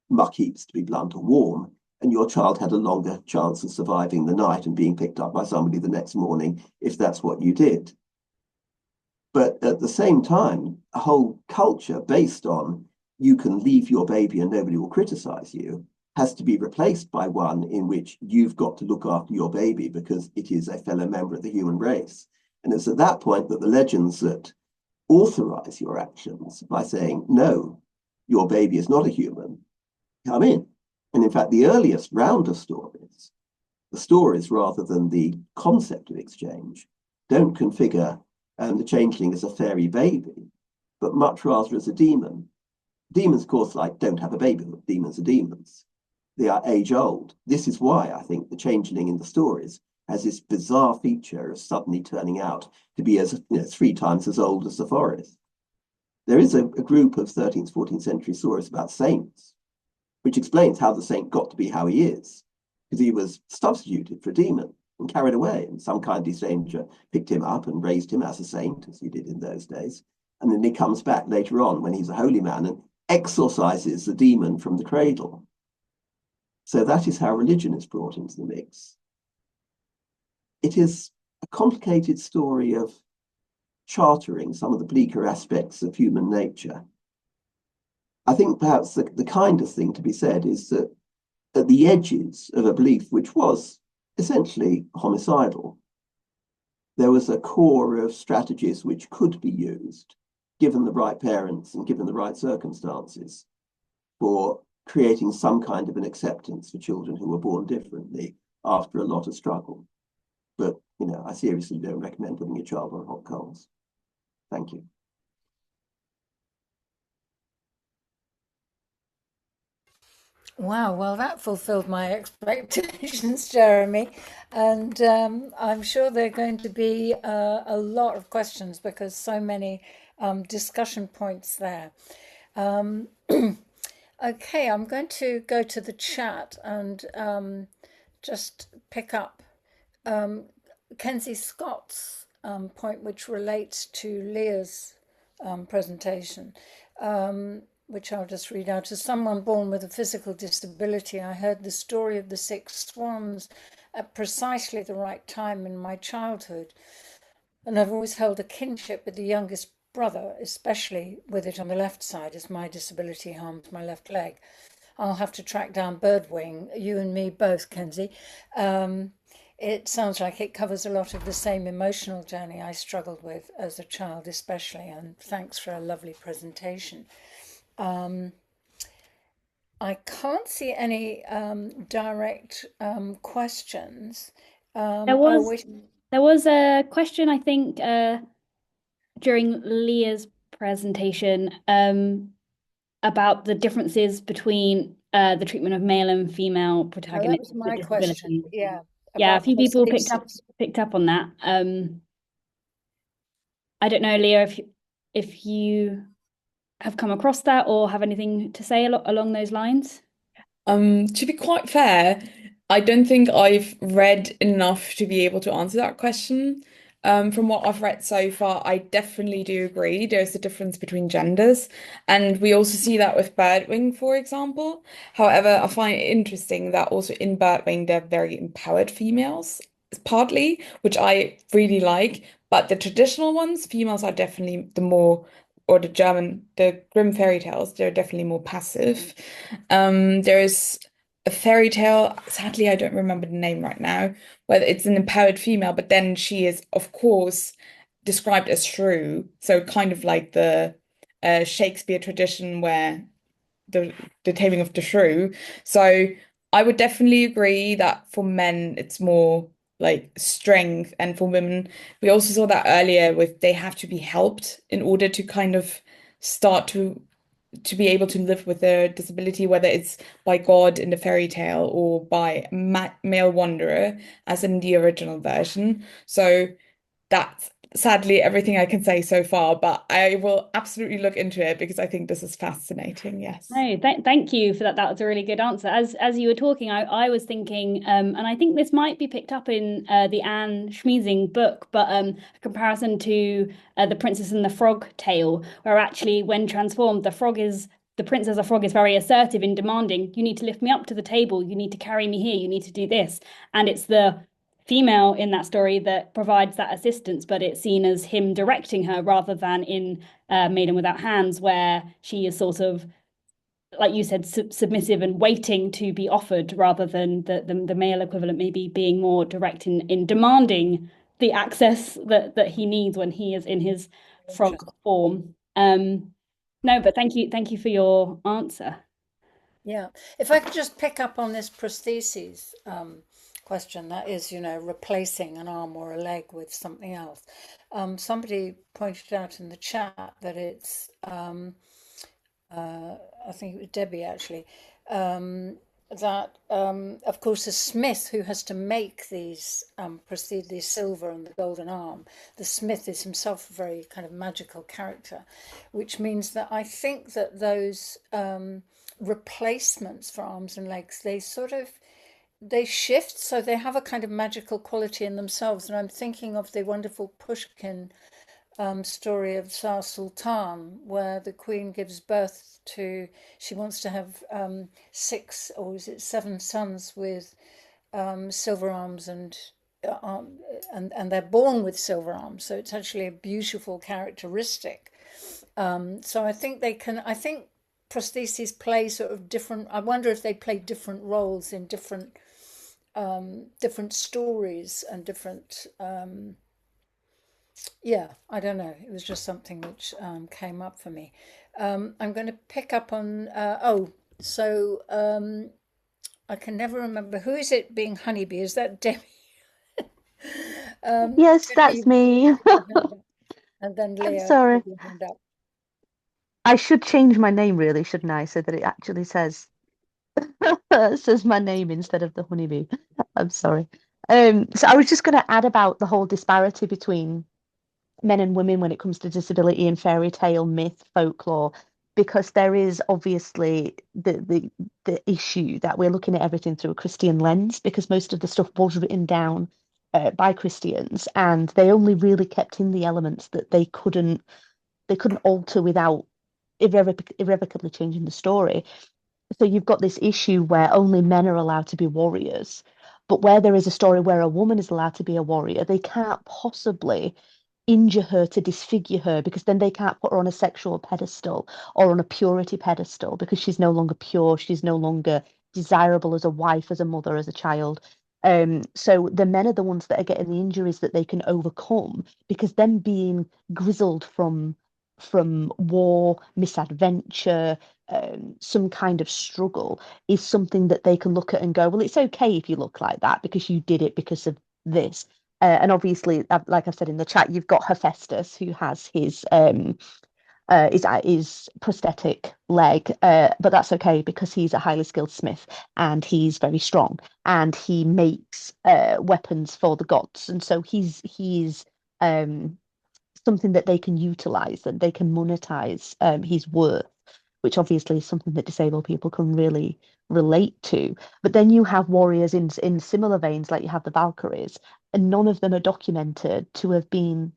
muck heaps, to be blunt, are warm, and your child had a longer chance of surviving the night and being picked up by somebody the next morning if that's what you did. But at the same time, a whole culture based on you can leave your baby and nobody will criticize you has to be replaced by one in which you've got to look after your baby because it is a fellow member of the human race. And it's at that point that the legends that authorize your actions by saying, no, your baby is not a human, come in. And in fact, the earliest round of stories, the stories rather than the concept of exchange, don't configure the changeling as a fairy baby, but much rather as a demon. Demons, of course, don't have a babyhood. Demons are demons. They are age old. This is why I think the changeling in the stories has this bizarre feature of suddenly turning out to be as 3 times as old as the forest. There is a group of 13th, 14th century stories about saints, which explains how the saint got to be how he is, because he was substituted for a demon and carried away, and some kindly stranger picked him up and raised him as a saint, as you did in those days. And then he comes back later on when he's a holy man and exorcises the demon from the cradle. So that is how religion is brought into the mix. It is a complicated story of chartering some of the bleaker aspects of human nature. I think perhaps the kindest thing to be said is that at the edges of a belief which was essentially homicidal, there was a core of strategies which could be used, given the right parents and given the right circumstances, for creating some kind of an acceptance for children who were born differently after a lot of struggle. But, I seriously don't recommend putting your child on hot coals. Thank you. Wow, well, that fulfilled my expectations, Jeremy. And I'm sure there are going to be a lot of questions because so many discussion points there. Okay, I'm going to go to the chat and just pick up Kenzie Scott's point, which relates to Leah's presentation, which I'll just read out. As someone born with a physical disability, I heard the story of the six swans at precisely the right time in my childhood. And I've always held a kinship with the youngest brother, especially with it on the left side, as my disability harms my left leg. I'll have to track down Birdwing, you and me both, Kenzie. It sounds like it covers a lot of the same emotional journey I struggled with as a child, especially, and thanks for a lovely presentation. I can't see any direct questions. There was there was a question, I think, during Leah's presentation, about the differences between the treatment of male and female that protagonists was with my question. disabilities. Yeah, Yeah, a about few people prosthesis. picked up on that. I don't know, Leah, if you have come across that or have anything to say along those lines. To be quite fair, I don't think I've read enough to be able to answer that question. From what I've read so far, I definitely do agree there's a difference between genders, and we also see that with Birdwing, for example. However, I find it interesting that also in Birdwing they're very empowered females, partly, which I really like. But the traditional ones, females are definitely the more, or the Grimm fairy tales, they're definitely more passive. There's a fairy tale, sadly, I don't remember the name right now, where it's an empowered female, but then she is, of course, described as shrew. So kind of like the Shakespeare tradition where the taming of the shrew. So I would definitely agree that for men it's more like strength, and for women, we also saw that earlier with they have to be helped in order to kind of start to be able to live with their disability, whether it's by God in the fairy tale or by male wanderer, as in the original version. So that's sadly everything I can say so far, but I will absolutely look into it because I think this is fascinating. Yes. No, thank you for that. That was a really good answer. As you were talking, I was thinking, and I think this might be picked up in the Anne Schmeising book, but a comparison to the Princess and the Frog tale, where actually when transformed, the princess a frog is very assertive in demanding, you need to lift me up to the table, you need to carry me here, you need to do this, and it's the female in that story that provides that assistance, but it's seen as him directing her rather than in Maiden Without Hands, where she is sort of, like you said, submissive and waiting to be offered, rather than the male equivalent maybe being more direct in demanding the access that he needs when he is in his frog form. No, but thank you for your answer. Yeah, if I could just pick up on this prostheses question, that is, replacing an arm or a leg with something else. Somebody pointed out in the chat that it's, I think it was Debbie actually, that of course a smith who has to make these these silver and the golden arm, the smith is himself a very kind of magical character, which means that I think that those replacements for arms and legs, they shift, so they have a kind of magical quality in themselves. And I'm thinking of the wonderful Pushkin story of Tsar Sultan, where the queen gives birth to, she wants to have six, or is it seven sons with silver arms, and they're born with silver arms. So it's actually a beautiful characteristic. So I think I think prostheses play sort of different, I wonder if they play different roles in different stories and different yeah, I don't know. It was just something which came up for me. I'm going to pick up on I can never remember, who is it being honeybee? Is that Debbie? Yes, that's me. And then I'm Leah sorry. put your hand up. I should change my name really, shouldn't I? So that it actually says says my name instead of the honeybee. I'm sorry. So I was just going to add about the whole disparity between men and women when it comes to disability in fairy tale, myth, folklore, because there is obviously the issue that we're looking at everything through a Christian lens, because most of the stuff was written down by Christians, and they only really kept in the elements that they couldn't alter without irrevocably changing the story. So you've got this issue where only men are allowed to be warriors, but where there is a story where a woman is allowed to be a warrior, they can't possibly injure her to disfigure her, because then they can't put her on a sexual pedestal or on a purity pedestal, because she's no longer pure, she's no longer desirable as a wife, as a mother, as a child. So the men are the ones that are getting the injuries that they can overcome, because them being grizzled from war, misadventure, some kind of struggle is something that they can look at and go, well, it's okay if you look like that because you did it because of this. And obviously, like I've said in the chat, you've got Hephaestus, who has his prosthetic leg, but that's okay because he's a highly skilled smith and he's very strong and he makes weapons for the gods, and so he's um, something that they can utilize, that they can monetize his worth, which obviously is something that disabled people can really relate to. But then you have warriors in similar veins, like you have the Valkyries, and none of them are documented to have been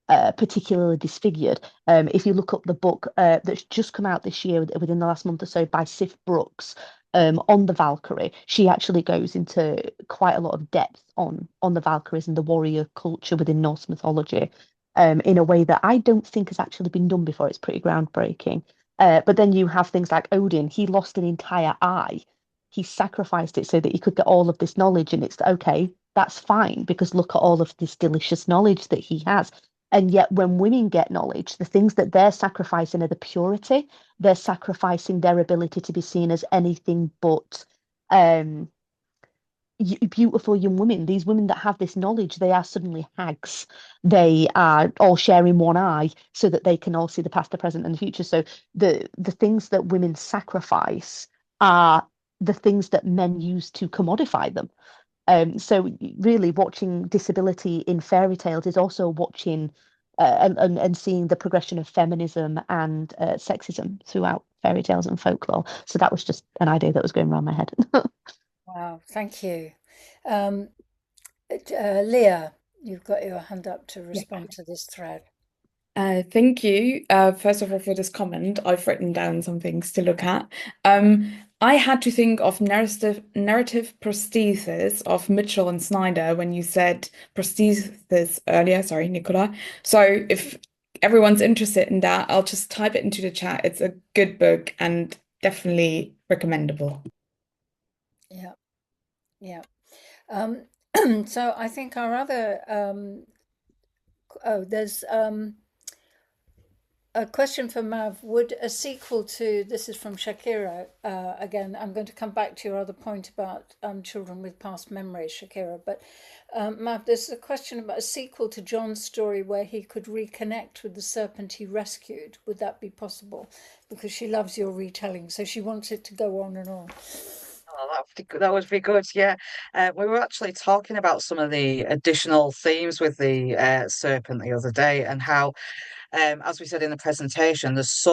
particularly disfigured. If you look up the book that's just come out this year, within the last month or so, by Sif Brooks, on the Valkyrie, she actually goes into quite a lot of depth on the Valkyries and the warrior culture within Norse mythology, in a way that I don't think has actually been done before. It's pretty groundbreaking. But then you have things like Odin. He lost an entire eye. He sacrificed it so that he could get all of this knowledge, and it's okay. That's fine because look at all of this delicious knowledge that he has. And yet, when women get knowledge, the things that they're sacrificing are the purity. They're sacrificing their ability to be seen as anything but um, beautiful young women. These women that have this knowledge, they are suddenly hags. They are all sharing one eye so that they can all see the past, the present, and the future. So the things that women sacrifice are the things that men use to commodify them. So really watching disability in fairy tales is also watching and seeing the progression of feminism and sexism throughout fairy tales and folklore. So that was just an idea that was going around my head. Wow, thank you. Leah, you've got your hand up to respond to this thread. Thank you, first of all, for this comment. I've written down some things to look at. I had to think of narrative prosthesis of Mitchell and Snyder when you said prosthesis earlier. Sorry, Nicola. So if everyone's interested in that, I'll just type it into the chat. It's a good book and definitely recommendable. Yeah, yeah. So I think our other there's A question for Mav. Would a sequel to, this is from Shakira, again, I'm going to come back to your other point about children with past memories, Shakira, but Mav, there's a question about a sequel to John's story where he could reconnect with the serpent he rescued. Would that be possible? Because she loves your retelling, so she wants it to go on and on. Oh, that would be good. Yeah, we were actually talking about some of the additional themes with the serpent the other day, and how, as we said in the presentation, there's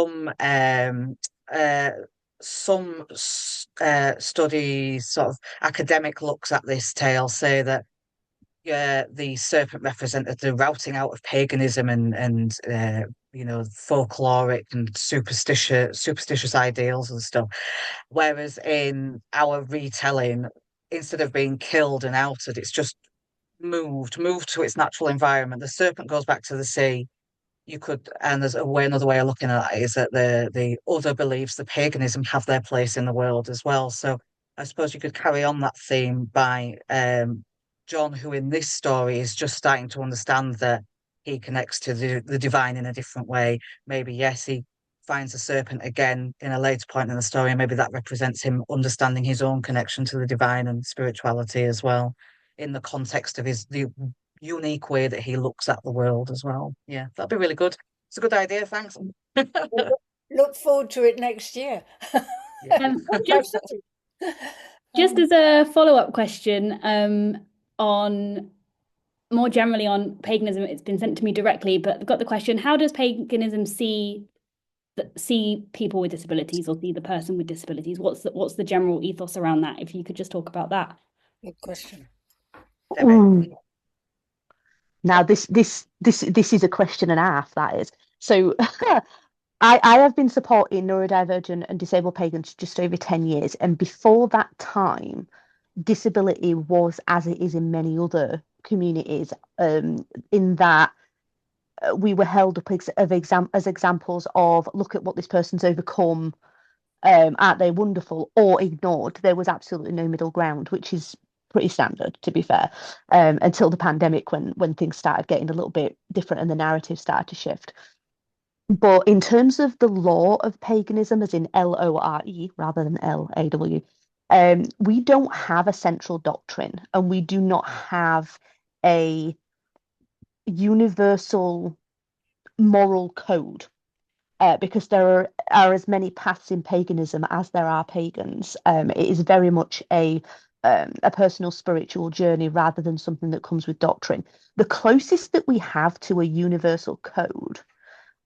uh, studies, sort of academic looks at this tale, say that the serpent represented the routing out of paganism and folkloric and superstitious ideals and stuff. Whereas in our retelling, instead of being killed and outed, it's just moved to its natural environment. The serpent goes back to the sea. And there's another way of looking at it is that the other beliefs, the paganism, have their place in the world as well. So I suppose you could carry on that theme by John, who in this story is just starting to understand that he connects to the divine in a different way. Maybe, yes, he finds the serpent again in a later point in the story, and maybe that represents him understanding his own connection to the divine and spirituality as well, in the context of the unique way that he looks at the world as well. Yeah, that'd be really good. It's a good idea, thanks. Look forward to it next year. Yeah. Just just as a follow-up question, on more generally on paganism, it's been sent to me directly, but I've got the question: how does paganism see people with disabilities, or see the person with disabilities? What's the general ethos around that? If you could just talk about that. Good question. Ooh. Now this is a question and a half, that is. So I have been supporting neurodivergent and disabled pagans just over 10 years, and before that time, disability was as it is in many other communities, in that we were held up as examples of, look at what this person's overcome, aren't they wonderful, or ignored. There was absolutely no middle ground, which is pretty standard, to be fair, until the pandemic, when things started getting a little bit different and the narrative started to shift. But in terms of the law of paganism, as in LORE rather than LAW, we don't have a central doctrine, and we do not have a universal moral code, because there are as many paths in paganism as there are pagans. It is very much a personal spiritual journey rather than something that comes with doctrine. The closest that we have to a universal code,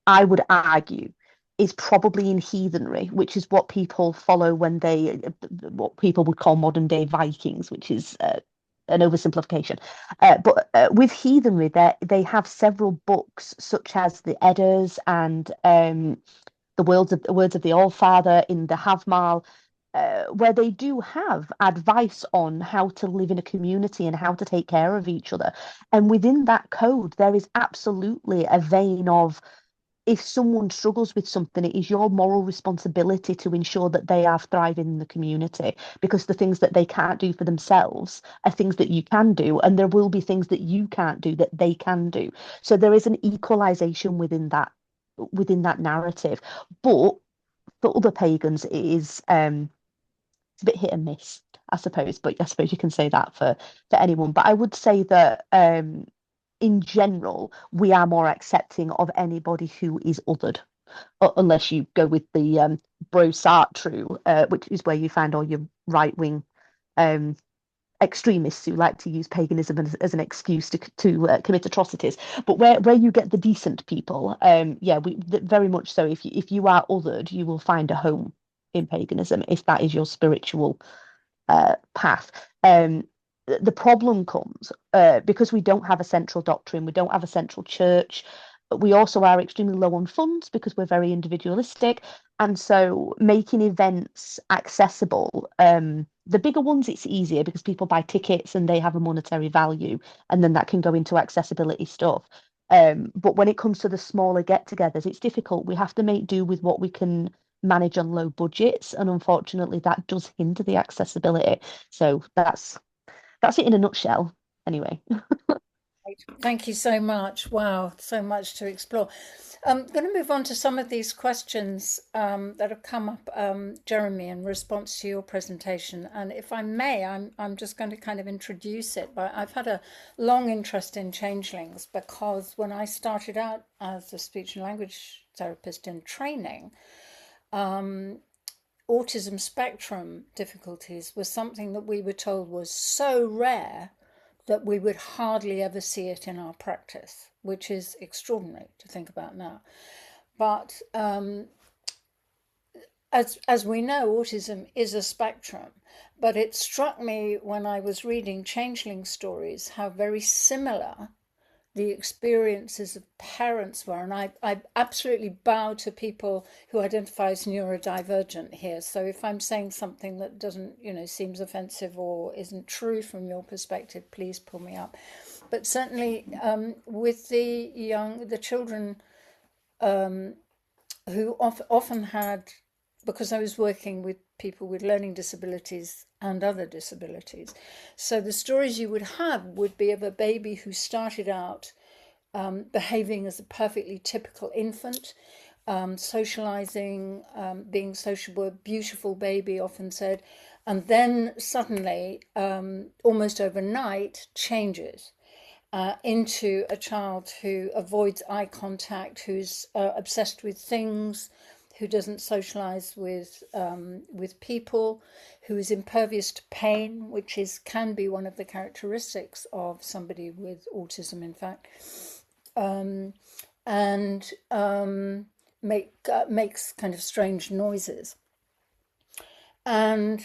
I would argue, is probably in heathenry, which is what people follow what people would call modern day Vikings, which is an oversimplification. But with heathenry, they have several books, such as the Eddas and the words of the Allfather in the Havmal, where they do have advice on how to live in a community and how to take care of each other. And within that code, there is absolutely a vein of, if someone struggles with something, it is your moral responsibility to ensure that they are thriving in the community, because the things that they can't do for themselves are things that you can do, and there will be things that you can't do that they can do. So there is an equalization within that narrative. But for other pagans, it's a bit hit and miss, I suppose. But I suppose you can say that for anyone. But I would say that in general, we are more accepting of anybody who is othered, unless you go with the bro Sartre, which is where you find all your right wing extremists who like to use paganism as an excuse to commit atrocities. But where you get the decent people, yeah, very much so. If you are othered, you will find a home in paganism if that is your spiritual path. The problem comes because we don't have a central doctrine, we don't have a central church. We also are extremely low on funds because we're very individualistic. And so making events accessible, the bigger ones, it's easier because people buy tickets and they have a monetary value, and then that can go into accessibility stuff. But when it comes to the smaller get-togethers, it's difficult. We have to make do with what we can manage on low budgets, and unfortunately, that does hinder the accessibility. So that's it in a nutshell. Anyway. Thank you so much. Wow, so much to explore. I'm going to move on to some of these questions that have come up, Jeremy, in response to your presentation. And if I may, I'm just going to kind of introduce it. But I've had a long interest in changelings because when I started out as a speech and language therapist in training, autism spectrum difficulties was something that we were told was so rare that we would hardly ever see it in our practice, which is extraordinary to think about now. But as we know, autism is a spectrum. But it struck me when I was reading changeling stories how very similar the experiences of parents were. And I absolutely bow to people who identify as neurodivergent here. So if I'm saying something that doesn't, seems offensive or isn't true from your perspective, please pull me up. But certainly with the children who often had, because I was working with people with learning disabilities and other disabilities. So the stories you would have would be of a baby who started out behaving as a perfectly typical infant, socializing, being sociable, a beautiful baby, often said, and then suddenly, almost overnight, changes into a child who avoids eye contact, who's obsessed with things, who doesn't socialize with people, who is impervious to pain, which can be one of the characteristics of somebody with autism, in fact, and makes kind of strange noises. And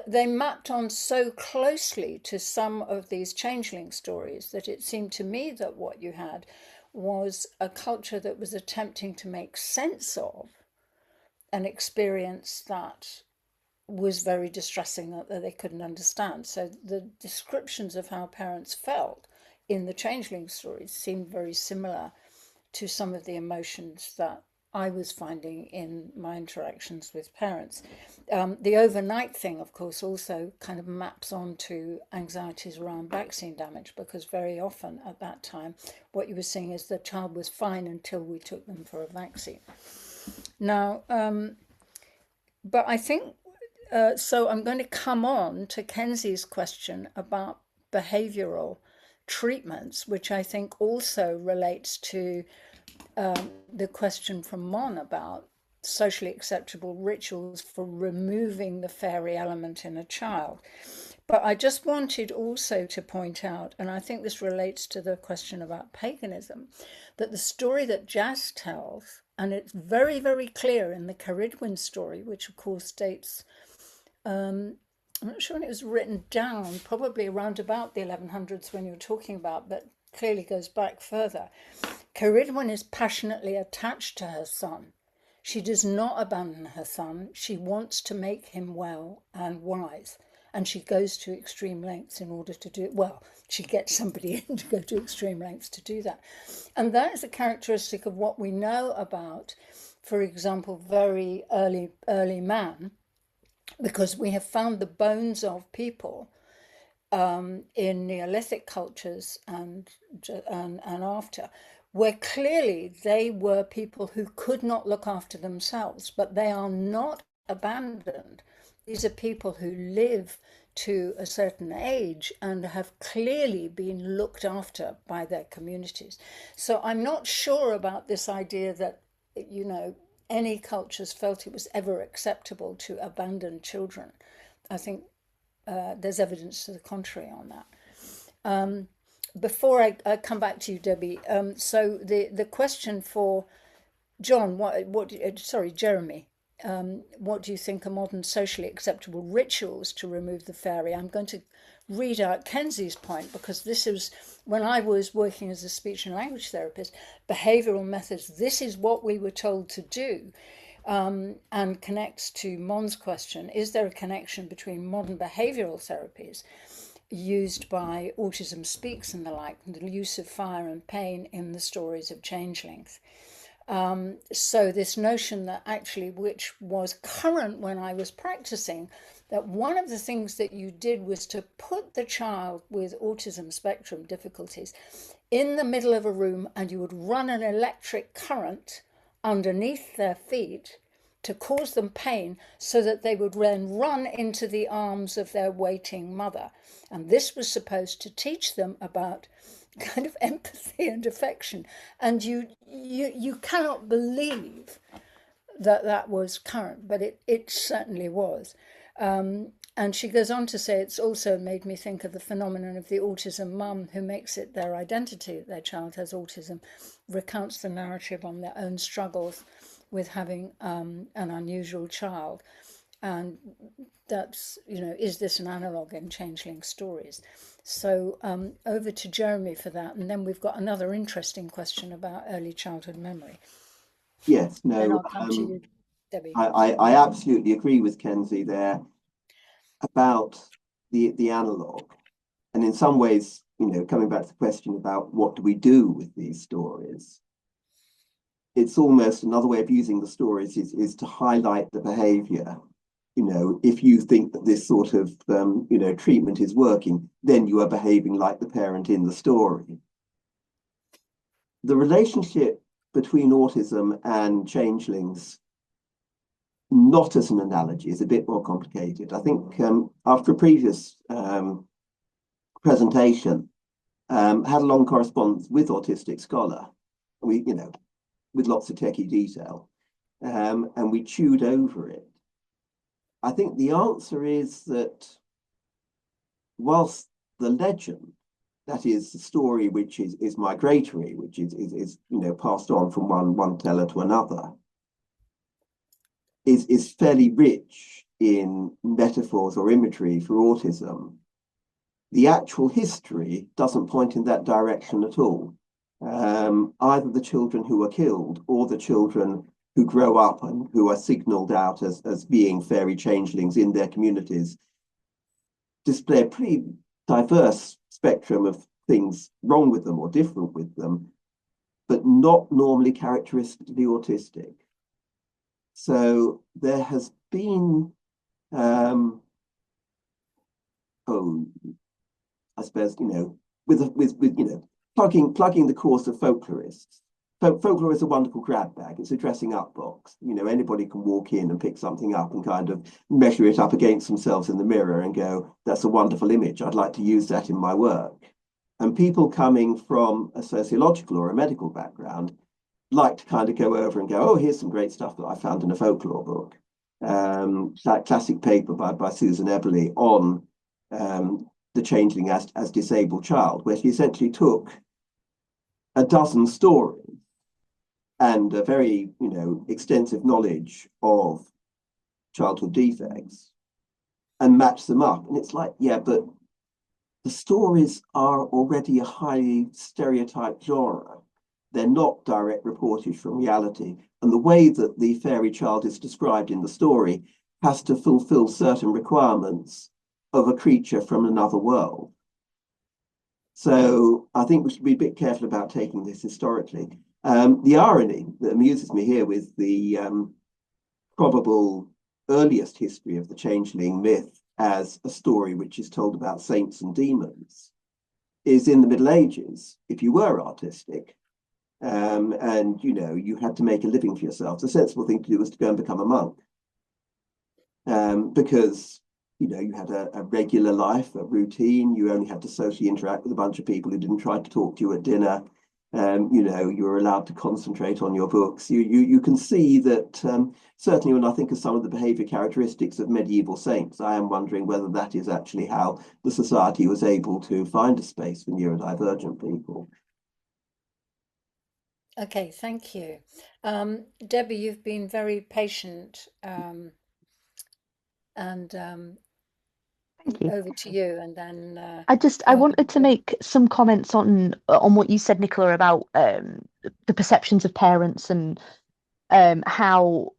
they mapped on so closely to some of these changeling stories that it seemed to me that what you had was a culture that was attempting to make sense of an experience that was very distressing, that they couldn't understand. So the descriptions of how parents felt in the changeling stories seemed very similar to some of the emotions that I was finding in my interactions with parents. The overnight thing, of course, also kind of maps onto anxieties around vaccine damage, because very often at that time, what you were seeing is the child was fine until we took them for a vaccine. Now, but I think, so I'm going to come on to Kenzie's question about behavioral treatments, which I think also relates to the question from Mon about socially acceptable rituals for removing the fairy element in a child. But I just wanted also to point out, and I think this relates to the question about paganism, that the story that Jas tells, and it's very, very clear in the Ceridwen story, which of course dates, I'm not sure when it was written down, probably around about the 1100s when you're talking about, but clearly goes back further. Ceridwen is passionately attached to her son. She does not abandon her son. She wants to make him well and wise. And she goes to extreme lengths in order to do it. Well, she gets somebody in to go to extreme lengths to do that. And that is a characteristic of what we know about, for example, very early man, because we have found the bones of people in Neolithic cultures and after, where clearly they were people who could not look after themselves, but they are not abandoned. These are people who live to a certain age and have clearly been looked after by their communities. So I'm not sure about this idea that, any cultures felt it was ever acceptable to abandon children. I think there's evidence to the contrary on that. Before I come back to you, Debbie, so the question for John, Jeremy, what do you think are modern socially acceptable rituals to remove the fairy? I'm going to read out Kenzie's point, because this is, when I was working as a speech and language therapist, behavioral methods, this is what we were told to do. And connects to Mon's question, is there a connection between modern behavioral therapies used by Autism Speaks and the like, and the use of fire and pain in the stories of changelings? So this notion that actually, which was current when I was practicing, that one of the things that you did was to put the child with autism spectrum difficulties in the middle of a room, and you would run an electric current underneath their feet to cause them pain so that they would then run into the arms of their waiting mother. And this was supposed to teach them about kind of empathy and affection. And you cannot believe that that was current, but it certainly was. And she goes on to say, it's also made me think of the phenomenon of the autism mum who makes it their identity that their child has autism, recounts the narrative on their own struggles with having an unusual child. And that's, is this an analogue in Changeling Stories? So over to Jeremy for that. And then we've got another interesting question about early childhood memory. Yes, And no, I'll come to you, Debbie. I absolutely agree with Kenzie there about the analogue. And in some ways, coming back to the question about what do we do with these stories, it's almost another way of using the stories is to highlight the behavior. If you think that this sort of, treatment is working, then you are behaving like the parent in the story. The relationship between autism and changelings, not as an analogy, is a bit more complicated. I think after a previous presentation, had a long correspondence with Autistic Scholar, with lots of techie detail, and we chewed over it. I think the answer is that whilst the legend, that is the story which is migratory, which is passed on from one teller to another, is fairly rich in metaphors or imagery for autism, the actual history doesn't point in that direction at all. Either the children who are killed or the children who grow up and who are signaled out as being fairy changelings in their communities display a pretty diverse spectrum of things wrong with them or different with them, but not normally characteristically autistic. So there has been, I suppose, with plugging the course of folklorists. Folklore is a wonderful grab bag. It's a dressing up box. Anybody can walk in and pick something up and kind of measure it up against themselves in the mirror and go, that's a wonderful image. I'd like to use that in my work. And people coming from a sociological or a medical background like to kind of go over and go, oh, here's some great stuff that I found in a folklore book. That classic paper by Susan Eberly on the changeling as disabled child, where she essentially took a dozen stories and a very extensive knowledge of childhood defects and matched them up. And it's like, yeah, but the stories are already a highly stereotyped genre. They're not direct reportage from reality. And the way that the fairy child is described in the story has to fulfill certain requirements of a creature from another world. So I think we should be a bit careful about taking this historically. The irony that amuses me here with the probable earliest history of the changeling myth as a story which is told about saints and demons is in the Middle Ages. If you were artistic and you had to make a living for yourself, the sensible thing to do was to go and become a monk, because you had a regular life, a routine. You only had to socially interact with a bunch of people who didn't try to talk to you at dinner. You were allowed to concentrate on your books. You can see that certainly when I think of some of the behavior characteristics of medieval saints, I am wondering whether that is actually how the society was able to find a space for neurodivergent people. Okay, thank you. Debbie, you've been very patient, and Thank you. over to you, and then I wanted to make some comments on what you said, Nicola, about the perceptions of parents and how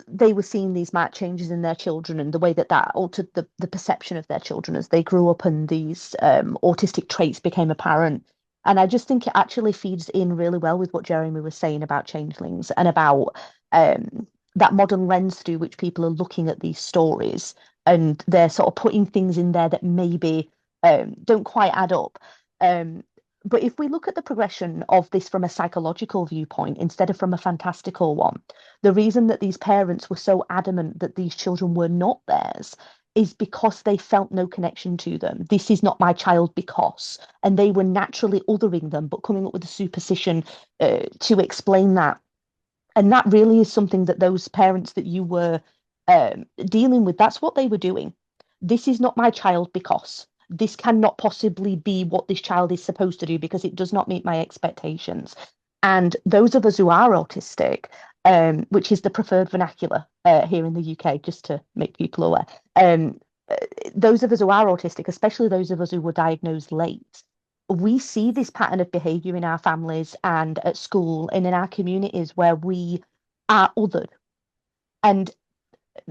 they were seeing these marked changes in their children and the way that altered the perception of their children as they grew up and these autistic traits became apparent. And I just think it actually feeds in really well with what Jeremy was saying about changelings and about that modern lens through which people are looking at these stories, and they're sort of putting things in there that maybe don't quite add up. But if we look at the progression of this from a psychological viewpoint instead of from a fantastical one, the reason that these parents were so adamant that these children were not theirs is because they felt no connection to them. This is not my child because, and they were naturally othering them, but coming up with a superstition to explain that. And that really is something that those parents that you were dealing with, that's what they were doing. This is not my child because this cannot possibly be what this child is supposed to do because it does not meet my expectations. And those of us who are autistic, which is the preferred vernacular here in the UK, just to make people aware, um, uh, those of us who are autistic, especially those of us who were diagnosed late, we see this pattern of behavior in our families and at school and in our communities where we are othered. And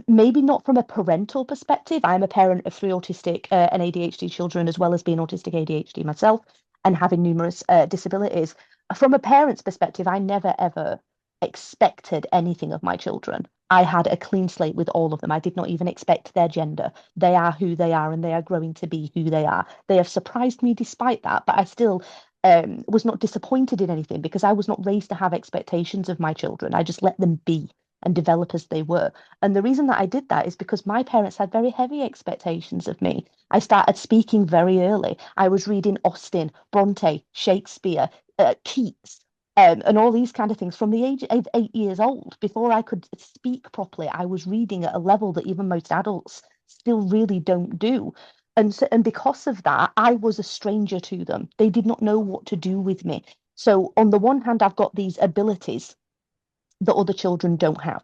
maybe not from a parental perspective. I'm a parent of three autistic and ADHD children, as well as being autistic ADHD myself and having numerous disabilities. From a parent's perspective, I never ever expected anything of my children. I had a clean slate with all of them. I did not even expect their gender. They are who they are, and they are growing to be who they are. They have surprised me despite that, but I still was not disappointed in anything because I was not raised to have expectations of my children. I just let them be and develop as they were. And the reason that I did that is because my parents had very heavy expectations of me. I started speaking very early. I was reading Austen, Bronte, Shakespeare, Keats, and all these kind of things from the age of 8 years old. Before I could speak properly, I was reading at a level that even most adults still really don't do. And because of that, I was a stranger to them. They did not know what to do with me. So on the one hand, I've got these abilities that other children don't have.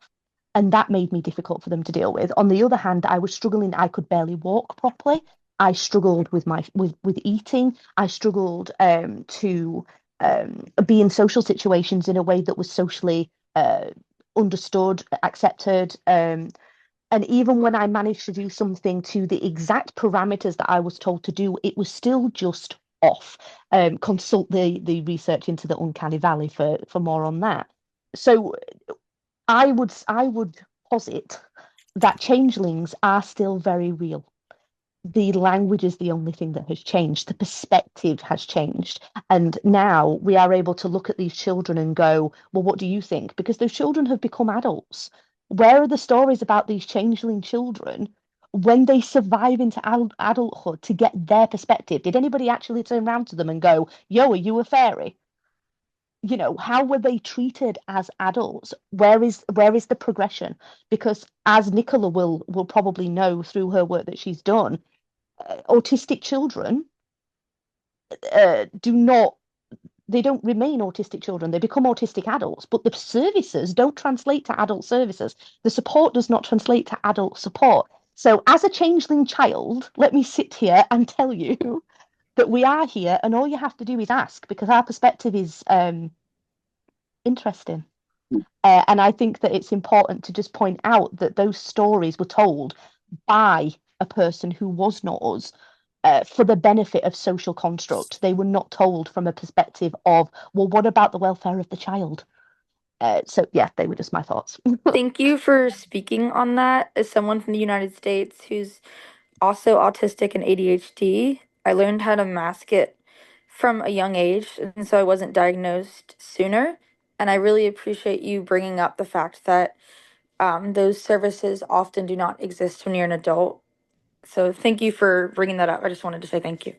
And that made me difficult for them to deal with. On the other hand, I was struggling. I could barely walk properly. I struggled with with eating. I struggled to be in social situations in a way that was socially understood, accepted. And even when I managed to do something to the exact parameters that I was told to do, it was still just off. Consult the research into the uncanny valley for more on that. So I would posit that changelings are still very real. The language is the only thing that has changed. The perspective has changed. And now we are able to look at these children and go, well, what do you think? Because those children have become adults. Where are the stories about these changeling children when they survive into adulthood to get their perspective? Did anybody actually turn around to them and go, yo, are you a fairy? How were they treated as adults? Where is the progression? Because as Nicola will probably know through her work that she's done, autistic children do not they don't remain autistic children. They become autistic adults, but the services don't translate to adult services. The support does not translate to adult support. So as a changeling child, let me sit here and tell you that we are here, and all you have to do is ask, because our perspective is interesting. And I think that it's important to just point out that those stories were told by a person who was not us, for the benefit of social construct. They were not told from a perspective of, well, what about the welfare of the child? So yeah, they were just my thoughts. Thank you for speaking on that. As someone from the United States who's also autistic and ADHD, I learned how to mask it from a young age, and so I wasn't diagnosed sooner. And I really appreciate you bringing up the fact that those services often do not exist when you're an adult. So thank you for bringing that up. I just wanted to say thank you.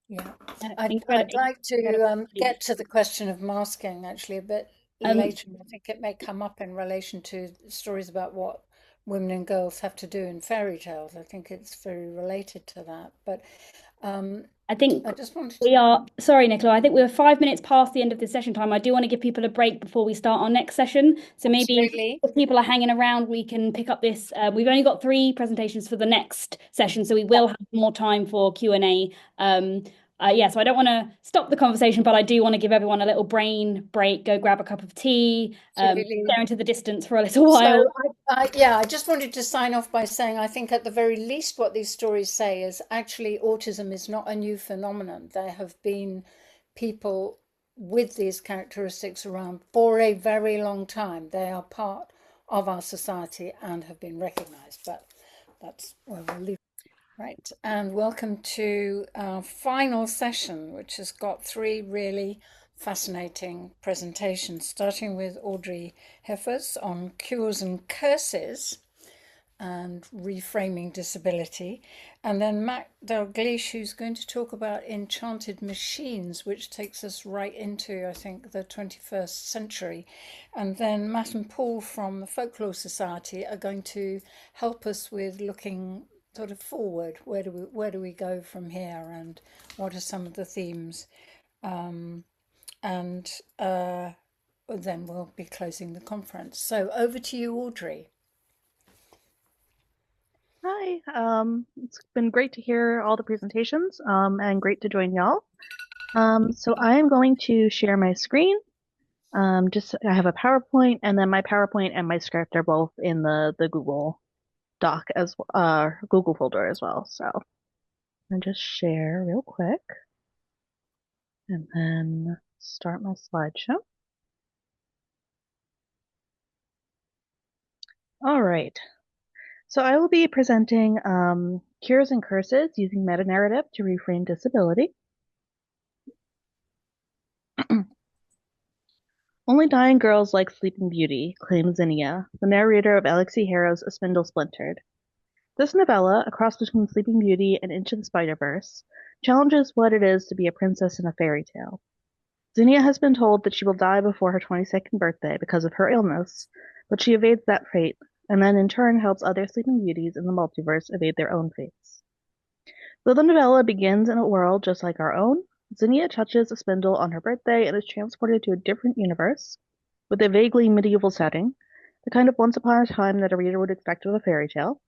Yeah, Incredible. I'd like to get to the question of masking actually a bit later. I think it may come up in relation to stories about what women and girls have to do in fairy tales. I think it's very related to that. But I think I just wanted we to. are, sorry, Nicola, I think we were 5 minutes past the end of the session time. I do want to give people a break before we start our next session. So maybe Absolutely. if people are hanging around, we can pick up this. We've only got 3 presentations for the next session, so we will have more time for Q&A. Yeah, so I don't want to stop the conversation, but I do want to give everyone a little brain break, go grab a cup of tea, Absolutely. stare into the distance for a little while. So I just wanted to sign off by saying I think at the very least what these stories say is actually autism is not a new phenomenon. There have been people with these characteristics around for a very long time. They are part of our society and have been recognized, but that's where we'll leave. Right, and welcome to our final session, which has got 3 really fascinating presentations, starting with Audrey Heffers on cures and curses and reframing disability, and then Matt Dalgleish, who's going to talk about enchanted machines, which takes us right into, I think, the 21st century. And then Matt and Paul from the Folklore Society are going to help us with looking sort of forward. Where do we go from here, and what are some of the themes? And then we'll be closing the conference. So over to you, Audrey. Hi, it's been great to hear all the presentations, and great to join y'all. So I am going to share my screen. I have a PowerPoint, and then my PowerPoint and my script are both in the Google Doc Google folder as well. So I'll just share real quick, and then start my slideshow. All right. So I will be presenting cures and curses using meta-narrative to reframe disability. Only dying girls like Sleeping Beauty, claims Zinnia, the narrator of Alexei Harrow's A Spindle Splintered. This novella, a cross between Sleeping Beauty and Into the Spider-Verse, challenges what it is to be a princess in a fairy tale. Zinnia has been told that she will die before her 22nd birthday because of her illness, but she evades that fate, and then in turn helps other Sleeping Beauties in the multiverse evade their own fates. Though the novella begins in a world just like our own, Zinnia touches a spindle on her birthday and is transported to a different universe, with a vaguely medieval setting, the kind of once upon a time that a reader would expect of a fairy tale,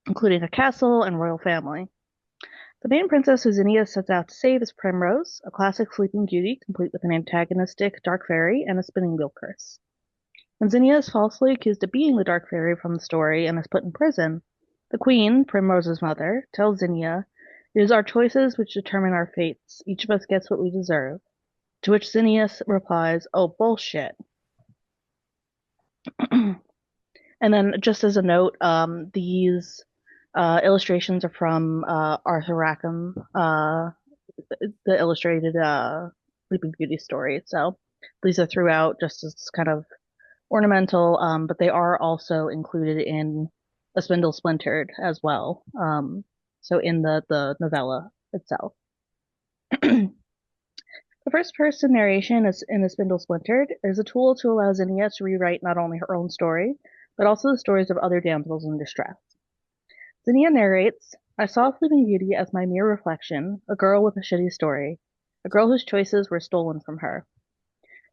including a castle and royal family. The main princess who Zinnia sets out to save is Primrose, a classic Sleeping Beauty complete with an antagonistic dark fairy and a spinning wheel curse. When Zinnia is falsely accused of being the dark fairy from the story and is put in prison, the queen, Primrose's mother, tells Zinnia, "It is our choices which determine our fates. Each of us gets what we deserve." To which Zinnia replies, "Oh, bullshit." And then, just as a note, these illustrations are from Arthur Rackham, the illustrated Sleeping Beauty story. So these are throughout just as kind of ornamental, but they are also included in A Spindle Splintered as well. So in the novella itself. The first-person narration in A Spindle Splintered is a tool to allow Zinnia to rewrite not only her own story, but also the stories of other damsels in distress. Zinnia narrates, "I saw Sleeping Beauty as my mere reflection, a girl with a shitty story, a girl whose choices were stolen from her."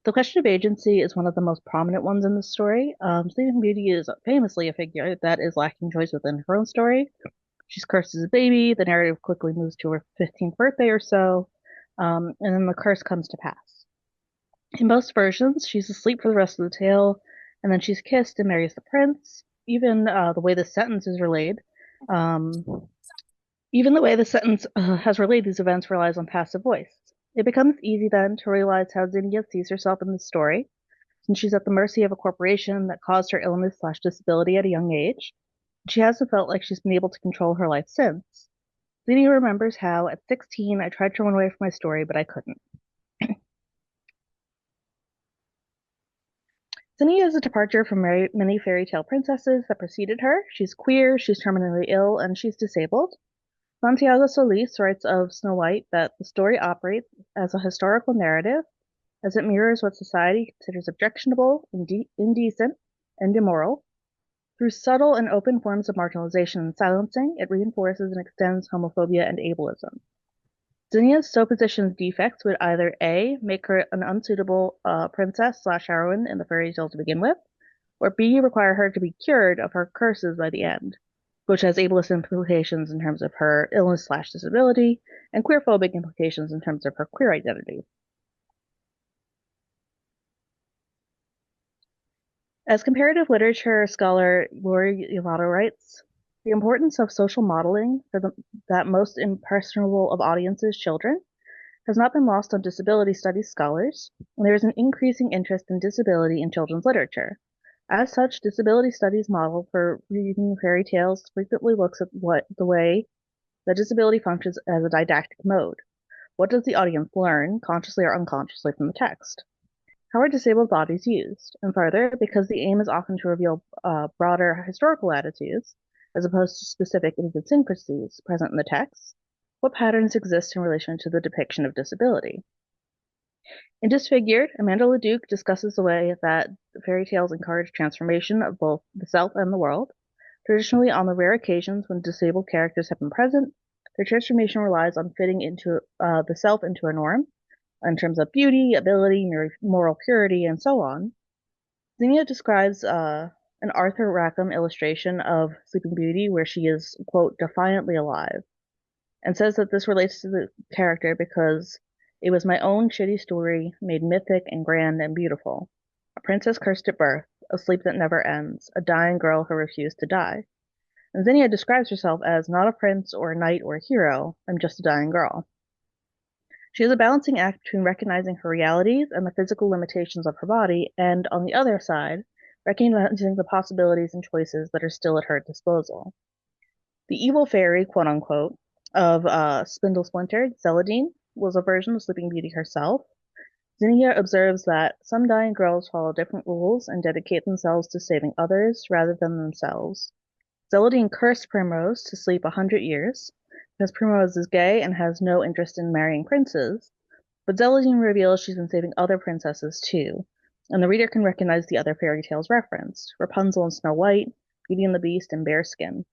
The question of agency is one of the most prominent ones in the story. Sleeping Beauty is famously a figure that is lacking choice within her own story. She's cursed as a baby, the narrative quickly moves to her 15th birthday or so, and then the curse comes to pass. In most versions, she's asleep for the rest of the tale, and then she's kissed and marries the prince. Even the way the sentence is relayed, has relayed these events relies on passive voice. It becomes easy then to realize how Zinnia sees herself in this story, since she's at the mercy of a corporation that caused her illness/disability at a young age. She hasn't felt like she's been able to control her life since. Zinnia remembers how, at 16, I tried to run away from my story, but I couldn't. Zinnia is a departure from many fairy tale princesses that preceded her. She's queer, she's terminally ill, and she's disabled. Santiago Solis writes of Snow White that the story operates as a historical narrative, as it mirrors what society considers objectionable, indecent, and immoral. Through subtle and open forms of marginalization and silencing, it reinforces and extends homophobia and ableism. Zinnia's so positioned defects would either A, make her an unsuitable princess/heroine in the fairy tale to begin with, or B, require her to be cured of her curses by the end, which has ableist implications in terms of her illness/disability, and queerphobic implications in terms of her queer identity. As comparative literature scholar Lori Yamato writes, the importance of social modeling for that most impressionable of audiences, children, has not been lost on disability studies scholars, and there is an increasing interest in disability in children's literature. As such, disability studies model for reading fairy tales frequently looks at the way that disability functions as a didactic mode. What does the audience learn, consciously or unconsciously, from the text? How are disabled bodies used? And further, because the aim is often to reveal broader historical attitudes, as opposed to specific idiosyncrasies present in the text, what patterns exist in relation to the depiction of disability? In Disfigured, Amanda Leduc discusses the way that fairy tales encourage transformation of both the self and the world. Traditionally, on the rare occasions when disabled characters have been present, their transformation relies on fitting into the self into a norm, in terms of beauty, ability, moral purity, and so on. Zinnia describes an Arthur Rackham illustration of Sleeping Beauty where she is, quote, defiantly alive, and says that this relates to the character because it was my own shitty story made mythic and grand and beautiful. A princess cursed at birth, a sleep that never ends, a dying girl who refused to die. And Zinnia describes herself as not a prince or a knight or a hero, I'm just a dying girl. She is a balancing act between recognizing her realities and the physical limitations of her body, and on the other side, recognizing the possibilities and choices that are still at her disposal. The evil fairy, quote unquote, of Spindle Splintered, Celadine, was a version of Sleeping Beauty herself. Zinnia observes that some dying girls follow different rules and dedicate themselves to saving others rather than themselves. Celadine cursed Primrose to sleep 100 years, because Primrose is gay and has no interest in marrying princes, but Celadine reveals she's been saving other princesses too, and the reader can recognize the other fairy tales referenced, Rapunzel and Snow White, Beauty and the Beast, and Bearskin.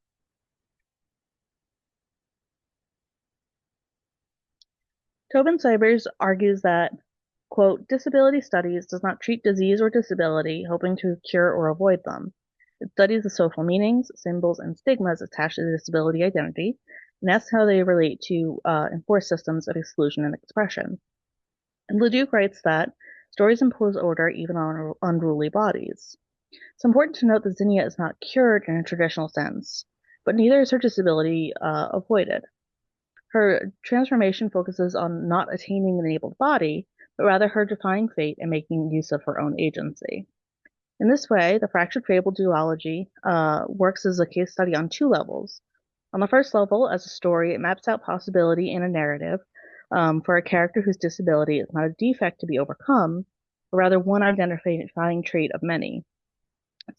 Tobin Cybers argues that, quote, disability studies does not treat disease or disability hoping to cure or avoid them. It studies the social meanings, symbols, and stigmas attached to the disability identity, and asks how they relate to enforced systems of exclusion and expression. And Leduc writes that stories impose order even on unruly bodies. It's important to note that Zinnia is not cured in a traditional sense, but neither is her disability avoided. Her transformation focuses on not attaining an enabled body, but rather her defying fate and making use of her own agency. In this way, the fractured fable duology works as a case study on two levels. On the first level, as a story, it maps out possibility in a narrative for a character whose disability is not a defect to be overcome, but rather one identifying trait of many.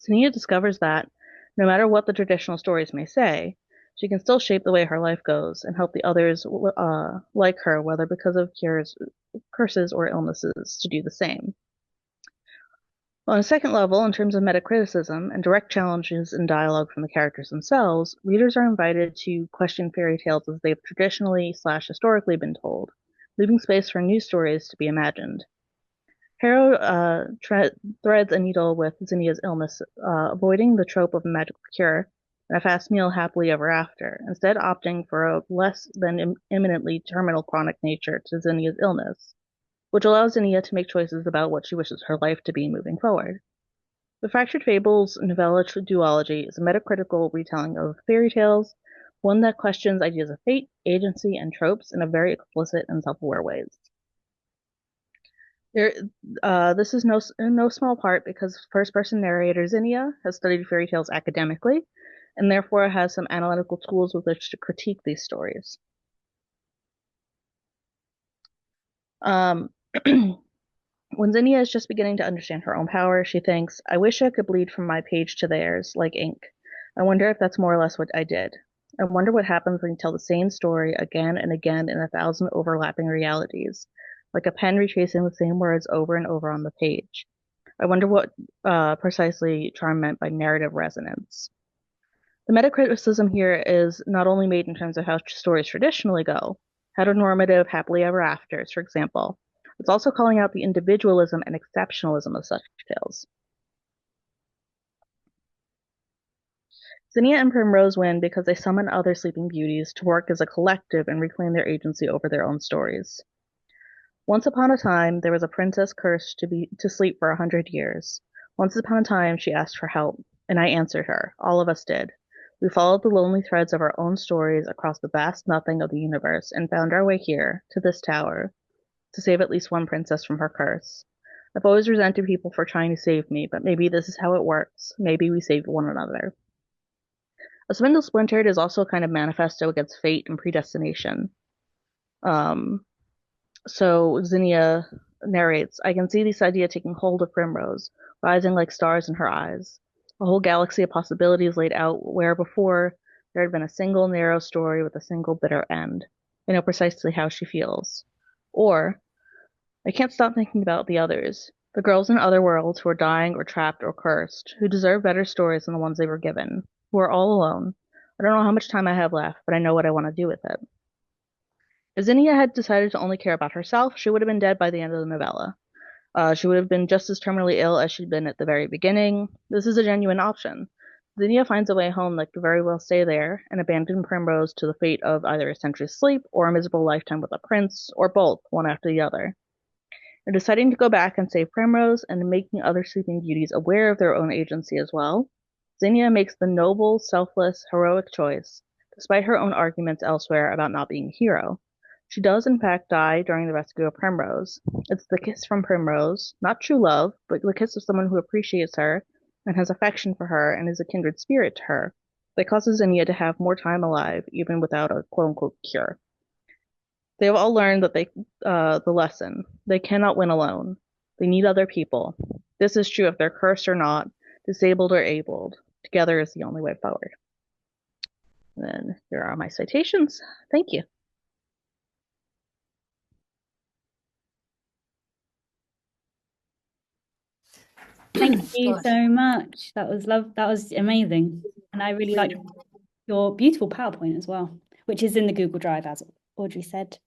Zinnia discovers that, no matter what the traditional stories may say, she can still shape the way her life goes and help the others like her, whether because of cures, curses, or illnesses, to do the same. On a second level, in terms of metacriticism and direct challenges in dialogue from the characters themselves, readers are invited to question fairy tales as they've traditionally/historically been told, leaving space for new stories to be imagined. Harrow threads a needle with Zinnia's illness, avoiding the trope of a magical cure and a fast meal happily ever after, instead opting for a less than imminently terminal chronic nature to Zinnia's illness, which allows Zinnia to make choices about what she wishes her life to be moving forward. The Fractured Fables novella duology is a metacritical retelling of fairy tales, one that questions ideas of fate, agency, and tropes in a very explicit and self-aware ways. This is in no small part because first-person narrator Zinnia has studied fairy tales academically, and therefore has some analytical tools with which to critique these stories. When Zinnia is just beginning to understand her own power, she thinks, I wish I could bleed from my page to theirs, like ink. I wonder if that's more or less what I did. I wonder what happens when you tell the same story again and again in 1,000 overlapping realities, like a pen retracing the same words over and over on the page. I wonder what precisely Charm meant by narrative resonance. The metacriticism here is not only made in terms of how stories traditionally go, heteronormative happily ever afters, for example, it's also calling out the individualism and exceptionalism of such tales. Zinnia and Primrose win because they summon other Sleeping Beauties to work as a collective and reclaim their agency over their own stories. Once upon a time, there was a princess cursed to sleep for 100 years. Once upon a time, she asked for help, and I answered her. All of us did. We followed the lonely threads of our own stories across the vast nothing of the universe and found our way here, to this tower, to save at least one princess from her curse. I've always resented people for trying to save me, but maybe this is how it works. Maybe we save one another. A Spindle Splintered is also a kind of manifesto against fate and predestination. So Zinnia narrates, I can see this idea taking hold of Primrose, rising like stars in her eyes. A whole galaxy of possibilities laid out where before there had been a single narrow story with a single bitter end. I know precisely how she feels. Or, I can't stop thinking about the others, the girls in other worlds who are dying or trapped or cursed, who deserve better stories than the ones they were given, who are all alone. I don't know how much time I have left, but I know what I want to do with it. If Zinnia had decided to only care about herself, she would have been dead by the end of the novella. She would have been just as terminally ill as she'd been at the very beginning. This is a genuine option. Zinnia finds a way home that could very well stay there and abandon Primrose to the fate of either a century's sleep or a miserable lifetime with a prince, or both, one after the other. In deciding to go back and save Primrose and making other sleeping beauties aware of their own agency as well, Zinnia makes the noble, selfless, heroic choice, despite her own arguments elsewhere about not being a hero. She does in fact die during the rescue of Primrose. It's the kiss from Primrose, not true love, but the kiss of someone who appreciates her and has affection for her and is a kindred spirit to her, that causes Zinnia to have more time alive, even without a quote-unquote cure. They have all learned that the lesson. They cannot win alone. They need other people. This is true if they're cursed or not, disabled or abled. Together is the only way forward. And then here are my citations. Thank you. Thank you so much. That was amazing. And I really liked your beautiful PowerPoint as well, which is in the Google Drive, as Audrey said.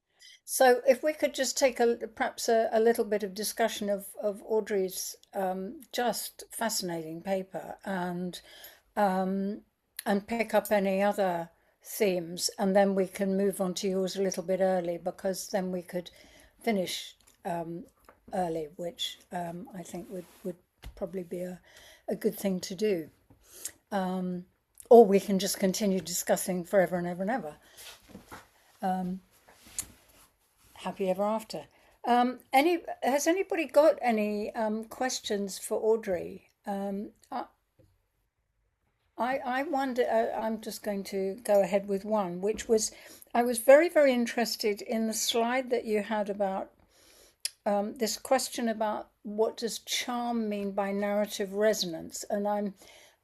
So if we could just take perhaps a little bit of discussion of Audrey's just fascinating paper and pick up any other themes, and then we can move on to yours a little bit early, because then we could finish early, which I think would probably be a good thing to do. Or we can just continue discussing forever and ever and ever. Happy ever after. Has anybody got any questions for Audrey? I wonder, I'm just going to go ahead with one, which was, I was very, very interested in the slide that you had about this question about what does charm mean by narrative resonance. And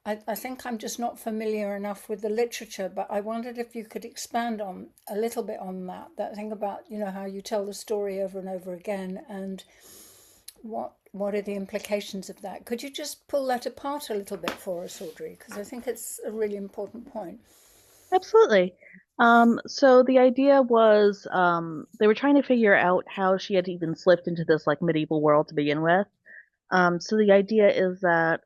I think I'm just not familiar enough with the literature, but I wondered if you could expand on a little bit on that thing about, how you tell the story over and over again, and what are the implications of that? Could you just pull that apart a little bit for us, Audrey? Because I think it's a really important point. Absolutely. So the idea was they were trying to figure out how she had even slipped into this like medieval world to begin with. So the idea is that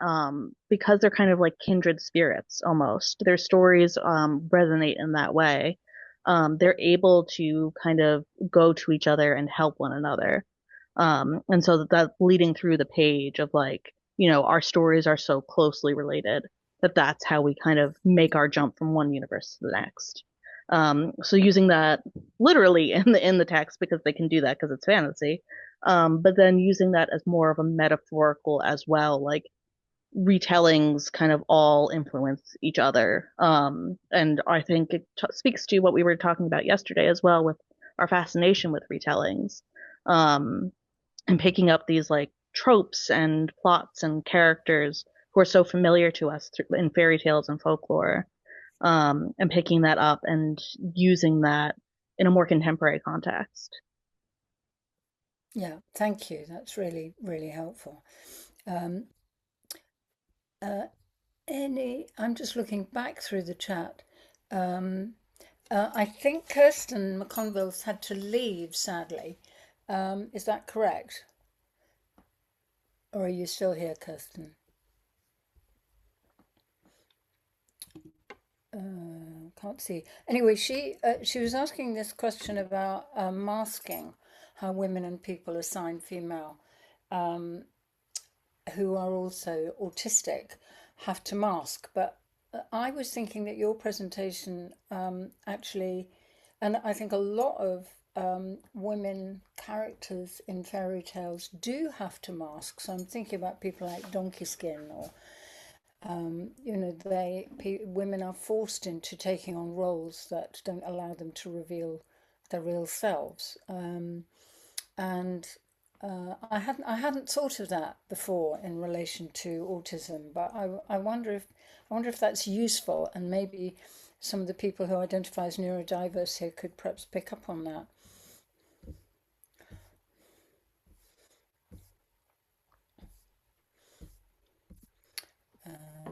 because they're kind of like kindred spirits almost, their stories resonate in that way. They're able to kind of go to each other and help one another. And so that's leading through the page of like, our stories are so closely related that that's how we kind of make our jump from one universe to the next. So using that literally in the text, because they can do that because it's fantasy, but then using that as more of a metaphorical as well, like retellings kind of all influence each other. And I think it speaks to what we were talking about yesterday as well, with our fascination with retellings, and picking up these like tropes and plots and characters who are so familiar to us in fairy tales and folklore, and picking that up and using that in a more contemporary context. Yeah, thank you. That's really, really helpful. I'm just looking back through the chat. I think Kirsten McConville's had to leave, sadly. Is that correct? Or are you still here, Kirsten? Can't see. Anyway, she was asking this question about masking, how women and people assigned female who are also autistic have to mask. But I was thinking that your presentation actually, and I think a lot of women characters in fairy tales do have to mask. So I'm thinking about people like Donkey Skin, or women are forced into taking on roles that don't allow them to reveal their real selves. And I hadn't thought of that before in relation to autism, but I wonder if that's useful, and maybe some of the people who identify as neurodiverse here could perhaps pick up on that.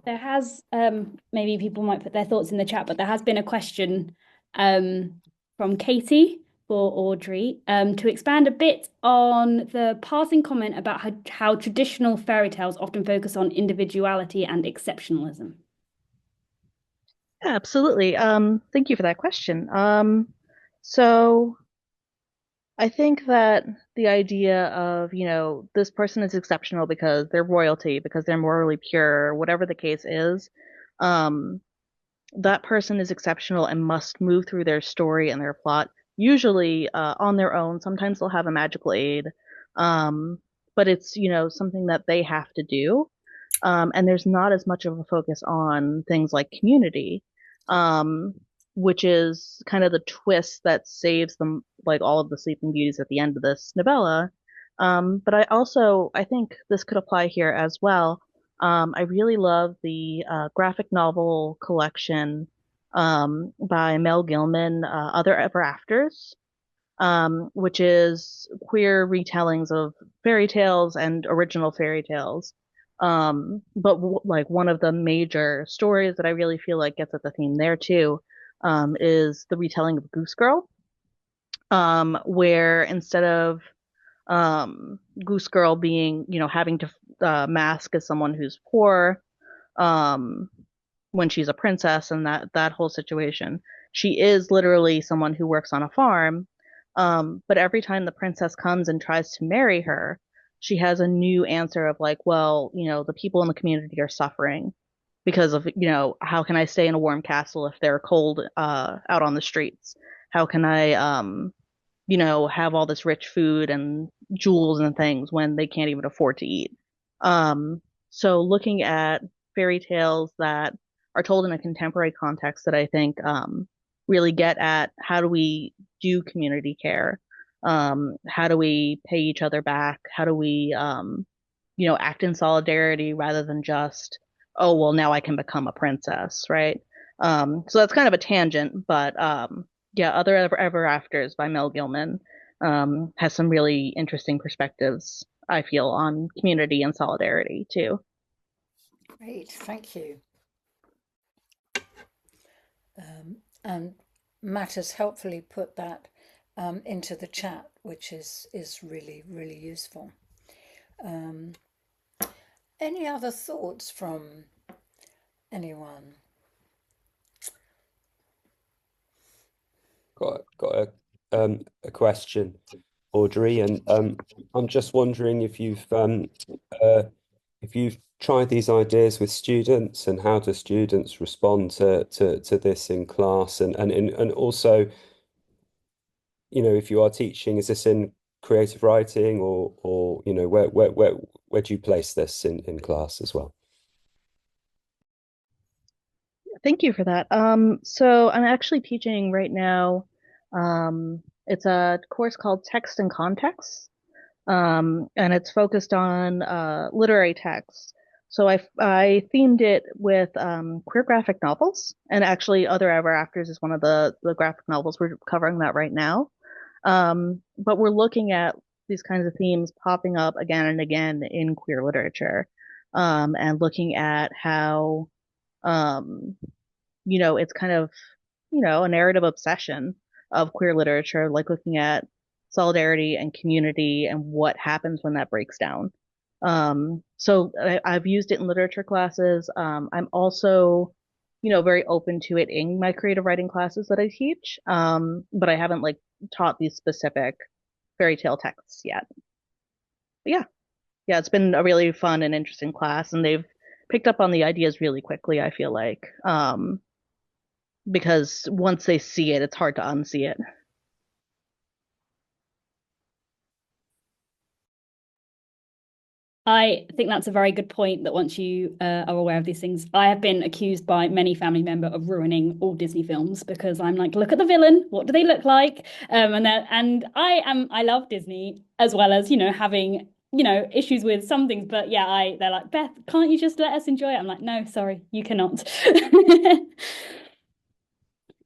There has, maybe people might put their thoughts in the chat, but there has been a question from Katie for Audrey to expand a bit on the passing comment about how traditional fairy tales often focus on individuality and exceptionalism. Yeah, absolutely. Thank you for that question. So I think that the idea of, this person is exceptional because they're royalty, because they're morally pure, whatever the case is, um, that person is exceptional and must move through their story and their plot, usually on their own. Sometimes they'll have a magical aid, um, but it's, something that they have to do. And there's not as much of a focus on things like community, um, which is kind of the twist that saves them, like all of the Sleeping Beauties at the end of this novella. But I think this could apply here as well. I really love the graphic novel collection by Mel Gilman, Other Ever Afters, which is queer retellings of fairy tales and original fairy tales. But like one of the major stories that I really feel like gets at the theme there too, is the retelling of Goose Girl, where instead of Goose Girl being, having to mask as someone who's poor, um, when she's a princess and that whole situation. She is literally someone who works on a farm. But every time the princess comes and tries to marry her, she has a new answer of like, well, the people in the community are suffering because of, how can I stay in a warm castle if they're cold out on the streets? How can I have all this rich food and jewels and things when they can't even afford to eat. So looking at fairy tales that are told in a contemporary context that I think really get at how do we do community care? How do we pay each other back? How do we, act in solidarity rather than just, oh, well, now I can become a princess, right? So that's kind of a tangent, but yeah, Other Ever Afters by Mel Gilman has some really interesting perspectives, I feel, on community and solidarity too. Great, thank you. And Matt has helpfully put that into the chat, which is really, really useful. Any other thoughts from anyone? Got a question, Audrey, and I'm just wondering if you've tried these ideas with students, and how do students respond to this in class, and also, if you are teaching, is this in creative writing, or where do you place this in class as well? Thank you for that. So I'm actually teaching right now. It's a course called Text and Context, and it's focused on literary texts. So I themed it with queer graphic novels, and actually, Other Ever Afters is one of the graphic novels. We're covering that right now. But we're looking at these kinds of themes popping up again and again in queer literature, and looking at how it's kind of, a narrative obsession of queer literature, like looking at solidarity and community and what happens when that breaks down. So I've used it in literature classes. I'm also, very open to it in my creative writing classes that I teach. But I haven't like taught these specific fairy tale texts yet. But yeah, it's been a really fun and interesting class, and they've picked up on the ideas really quickly, I feel like. Because once they see it, it's hard to unsee it. I think that's a very good point that once you are aware of these things, I have been accused by many family members of ruining all Disney films because I'm like, look at the villain, what do they look like? I love Disney as well as, having, issues with some things. But yeah, they're like, Beth, can't you just let us enjoy it? I'm like, no, sorry, you cannot.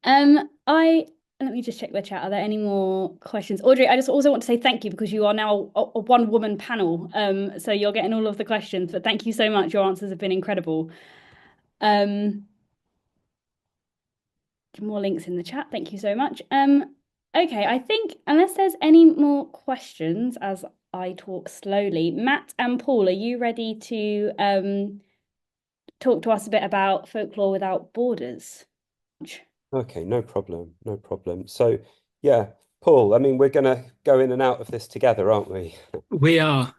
I Let me just check the chat. Are there any more questions? Audrey, I just also want to say thank you because you are now a one-woman panel. So you're getting all of the questions, but thank you so much. Your answers have been incredible. More links in the chat. Thank you so much. Okay, I think unless there's any more questions as I talk slowly, Matt and Paul, are you ready to talk to us a bit about Folklore Without Borders? Okay, no problem, no problem. So, yeah, Paul, I mean, we're going to go in and out of this together, aren't we? We are.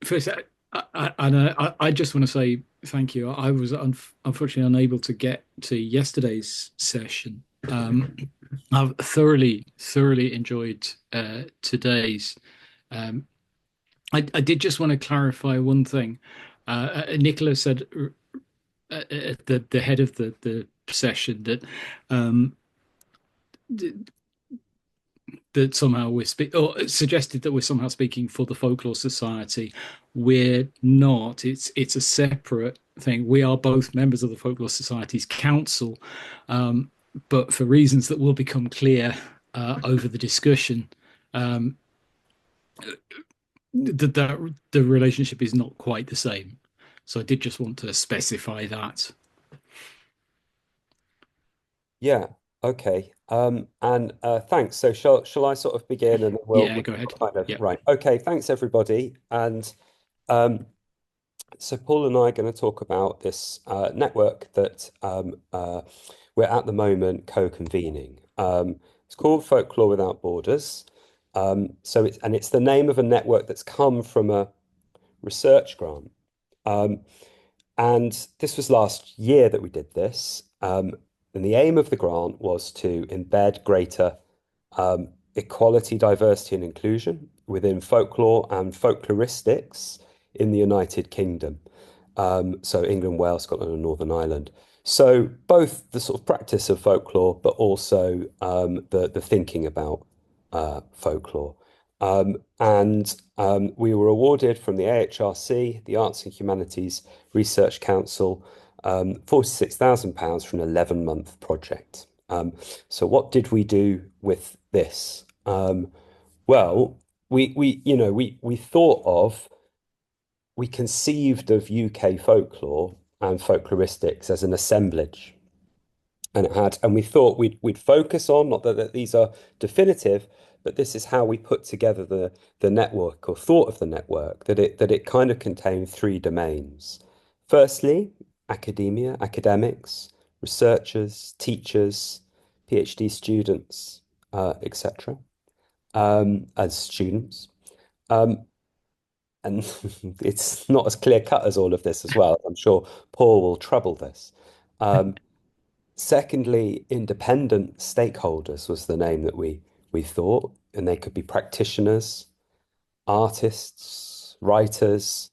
First, I just want to say thank you. I was unfortunately unable to get to yesterday's session. I've thoroughly enjoyed today's. I did just want to clarify one thing. Nicola said at the head of the session that that somehow or suggested that we're somehow speaking for the Folklore Society. We're not. It's a separate thing. We are both members of the Folklore Society's council, but for reasons that will become clear over the discussion, the relationship is not quite the same. So I did just want to specify that. Yeah. Okay. And thanks. So shall I sort of begin and Yeah, go ahead. kind of Yeah. right. Okay, thanks everybody. And so Paul and I are going to talk about this network that we're at the moment co-convening. It's called Folklore Without Borders. It's the name of a network that's come from a research grant. And this was last year that we did this. And the aim of the grant was to embed greater equality, diversity, and inclusion within folklore and folkloristics in the United Kingdom. So England, Wales, Scotland, and Northern Ireland. So both the sort of practice of folklore, but also the thinking about folklore. We were awarded from the AHRC, the Arts and Humanities Research Council, £46,000 for an 11-month project. So what did we do with this? Well, we conceived of UK folklore and folkloristics as an assemblage. And we thought we'd focus on, not that these are definitive, but this is how we put together the network or thought of the network, that it kind of contained three domains. Firstly, academia, academics, researchers, teachers, PhD students, etc. As students. And it's not as clear cut as all of this as well. I'm sure Paul will trouble this. Secondly, independent stakeholders was the name that we thought, and they could be practitioners, artists, writers,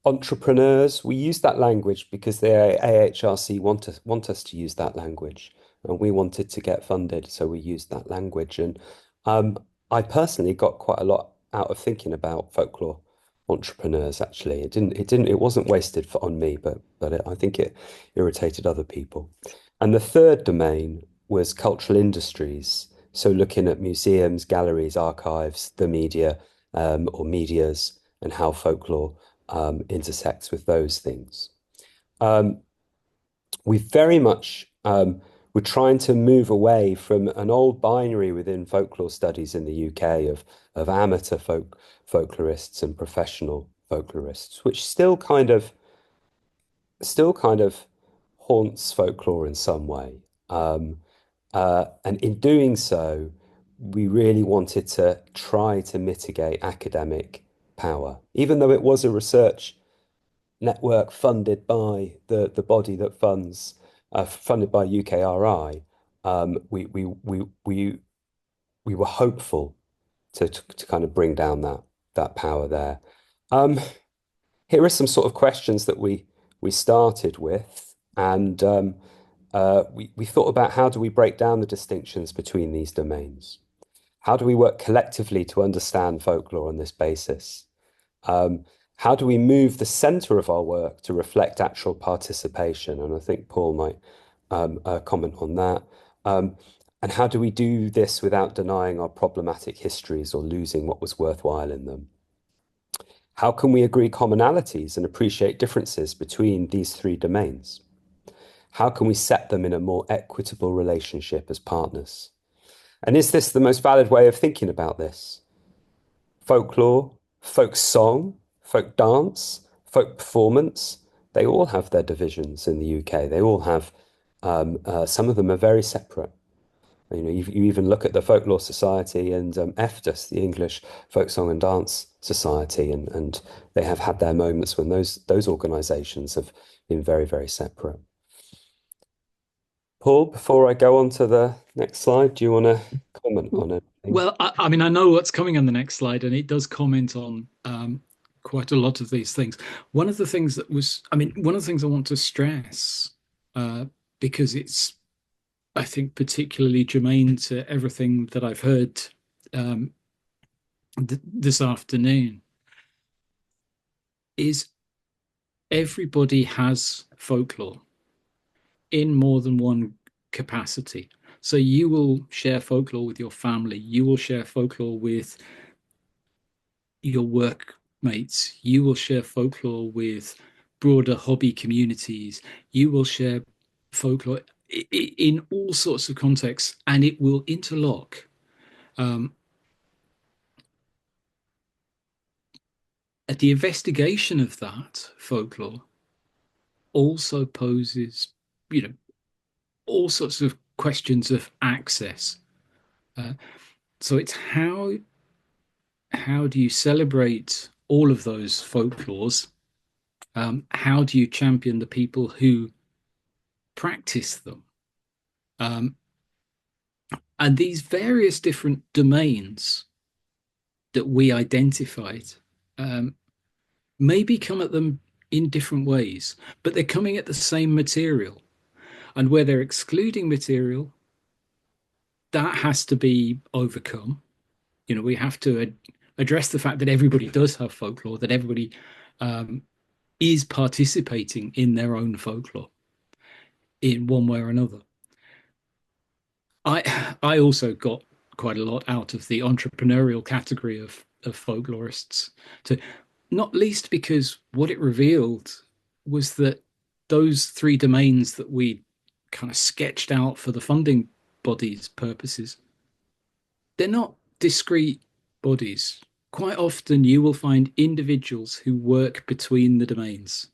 entrepreneurs. We use that language because the AHRC want us to use that language, and we wanted to get funded, so we used that language. And I personally got quite a lot out of thinking about folklore entrepreneurs. Actually, it wasn't wasted on me, but I think it irritated other people. And the third domain was cultural industries. So looking at museums, galleries, archives, the media, or medias, and how folklore intersects with those things. We very much we're trying to move away from an old binary within folklore studies in the UK of amateur folklorists and professional folklorists, which still kind of haunts folklore in some way. And in doing so, we really wanted to try to mitigate academic power, even though it was a research network funded by the body that funds, funded by UKRI. We were hopeful to kind of bring down that power there. here are some sort of questions that we started with, and we thought about how do we break down the distinctions between these domains? How do we work collectively to understand folklore on this basis? How do we move the center of our work to reflect actual participation? And I think Paul might comment on that. And how do we do this without denying our problematic histories or losing what was worthwhile in them? How can we agree commonalities and appreciate differences between these three domains? How can we set them in a more equitable relationship as partners? And is this the most valid way of thinking about this? Folklore, folk song, folk dance, folk performance, they all have their divisions in the UK. They all have, some of them are very separate. You know, you even look at the Folklore Society and EFDAS, the English Folk Song and Dance Society, and they have had their moments when those organisations have been very, very separate. Paul, before I go on to the next slide, do you want to comment on it? Well, I mean, I know what's coming on the next slide, and it does comment on quite a lot of these things. One of the things that was, I mean, one of the things I want to stress, because it's, I think, particularly germane to everything that I've heard this afternoon, is everybody has folklore in more than one capacity. So you will share folklore with your family, you will share folklore with your workmates, you will share folklore with broader hobby communities, you will share folklore in all sorts of contexts, and it will interlock. The investigation of that folklore also poses, you know, all sorts of questions of access. So it's how do you celebrate all of those folklores? How do you champion the people who practice them? And these various different domains that we identified maybe come at them in different ways, but they're coming at the same material. And where they're excluding material, that has to be overcome. You know, we have to address the fact that everybody does have folklore, that everybody is participating in their own folklore in one way or another. I also got quite a lot out of the entrepreneurial category of folklorists, to not least because what it revealed was that those three domains that we kind of sketched out for the funding bodies purposes, they're not discrete bodies. Quite often you will find individuals who work between the domains.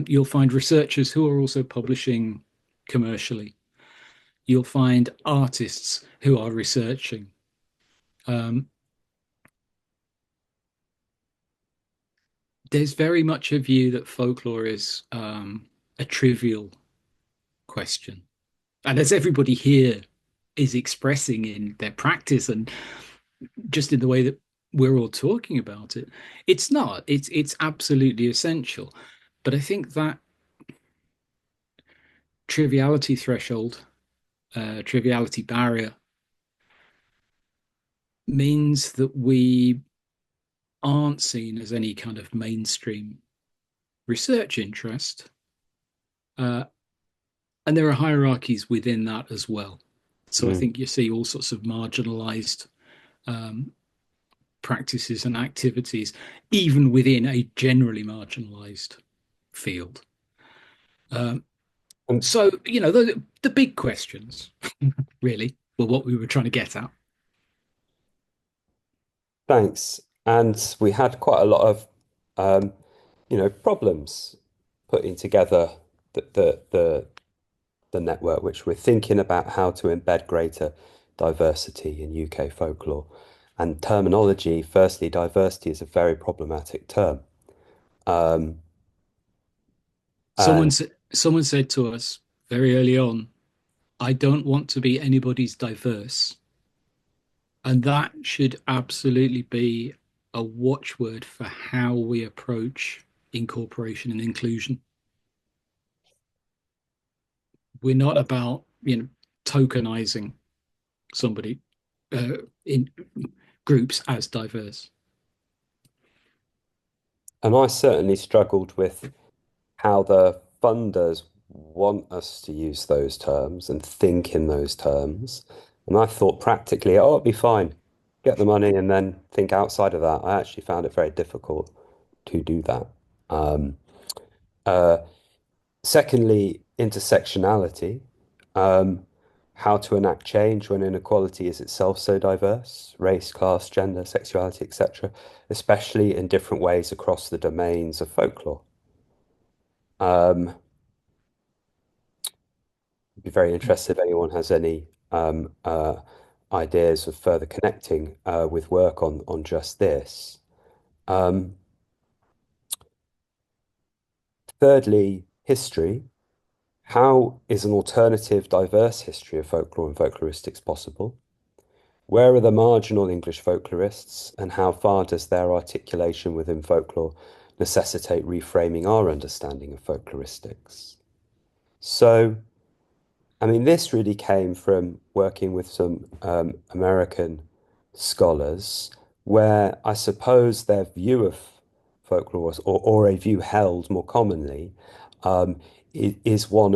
You'll find researchers who are also publishing commercially. You'll find artists who are researching. There's very much a view that folklore is a trivial question. And as everybody here is expressing in their practice and just in the way that we're all talking about it, it's not. It's absolutely essential. But I think that triviality threshold, triviality barrier, means that we aren't seen as any kind of mainstream research interest. And there are hierarchies within that as well. So I think you see all sorts of marginalized practices and activities, even within a generally marginalized field. So, you know, the big questions really were what we were trying to get at. Thanks. And we had quite a lot of, you know, problems putting together the network, which we're thinking about how to embed greater diversity in UK folklore. And terminology, firstly, diversity is a very problematic term. Someone said to us very early on, I don't want to be anybody's diverse. And that should absolutely be a watchword for how we approach incorporation and inclusion. We're not about, tokenizing somebody in groups as diverse. And I certainly struggled with how the funders want us to use those terms and think in those terms. And I thought practically, oh, it'd be fine. Get the money and then think outside of that. I actually found it very difficult to do that. Um, uh, Secondly, intersectionality. How to enact change when inequality is itself so diverse, race, class, gender, sexuality, etc., especially in different ways across the domains of folklore. I'd be very interested if anyone has any ideas of further connecting with work on just this. Thirdly, history. How is an alternative, diverse history of folklore and folkloristics possible? Where are the marginal English folklorists, and how far does their articulation within folklore necessitate reframing our understanding of folkloristics? So, I mean, this really came from working with some American scholars, where I suppose their view of folklore, or a view held more commonly, um, is one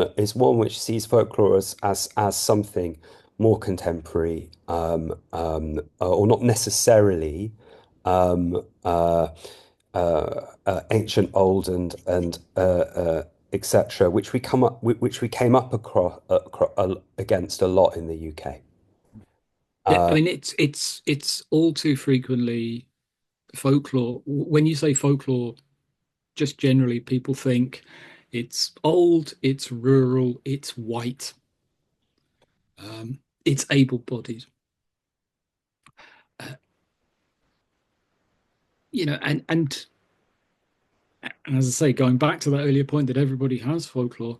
which sees folklore as something more contemporary, or not necessarily um, uh, ancient, old, and etc., which we came up against a lot in the UK. Yeah, I mean it's all too frequently folklore. When you say folklore, just generally people think it's old, it's rural, it's white, it's able-bodied. Uh, and as I say, going back to that earlier point that everybody has folklore,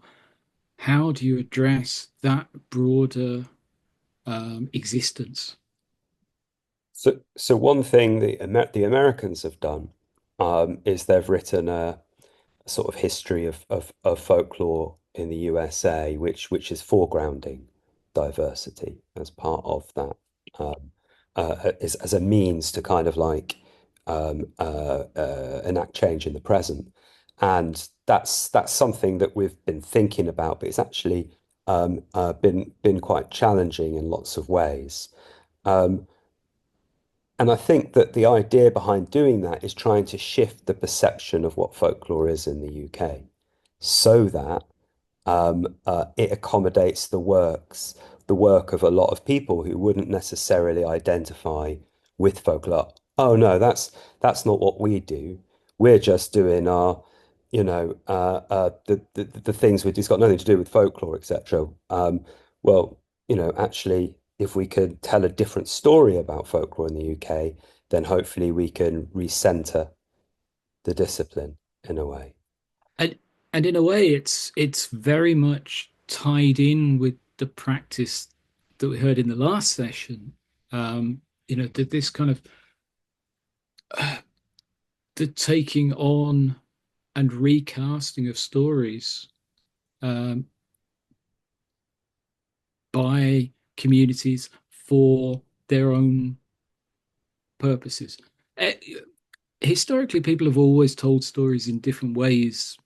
how do you address that broader existence? So one thing the Americans have done is they've written a sort of history of folklore in the USA, which is foregrounding diversity as part of that, as a means to kind of like enact change in the present. And that's something that we've been thinking about, but it's actually been quite challenging in lots of ways. Um, and I think that the idea behind doing that is trying to shift the perception of what folklore is in the UK so that it accommodates the work of a lot of people who wouldn't necessarily identify with folklore. Oh no, that's not what we do. We're just doing our, the things which has got nothing to do with folklore, etc. Well, actually, if we could tell a different story about folklore in the UK, then hopefully we can recenter the discipline in a way. And and in a way, it's very much tied in with the practice that we heard in the last session. That this kind of the taking on and recasting of stories um, by communities for their own purposes. Uh, Historically, people have always told stories in different ways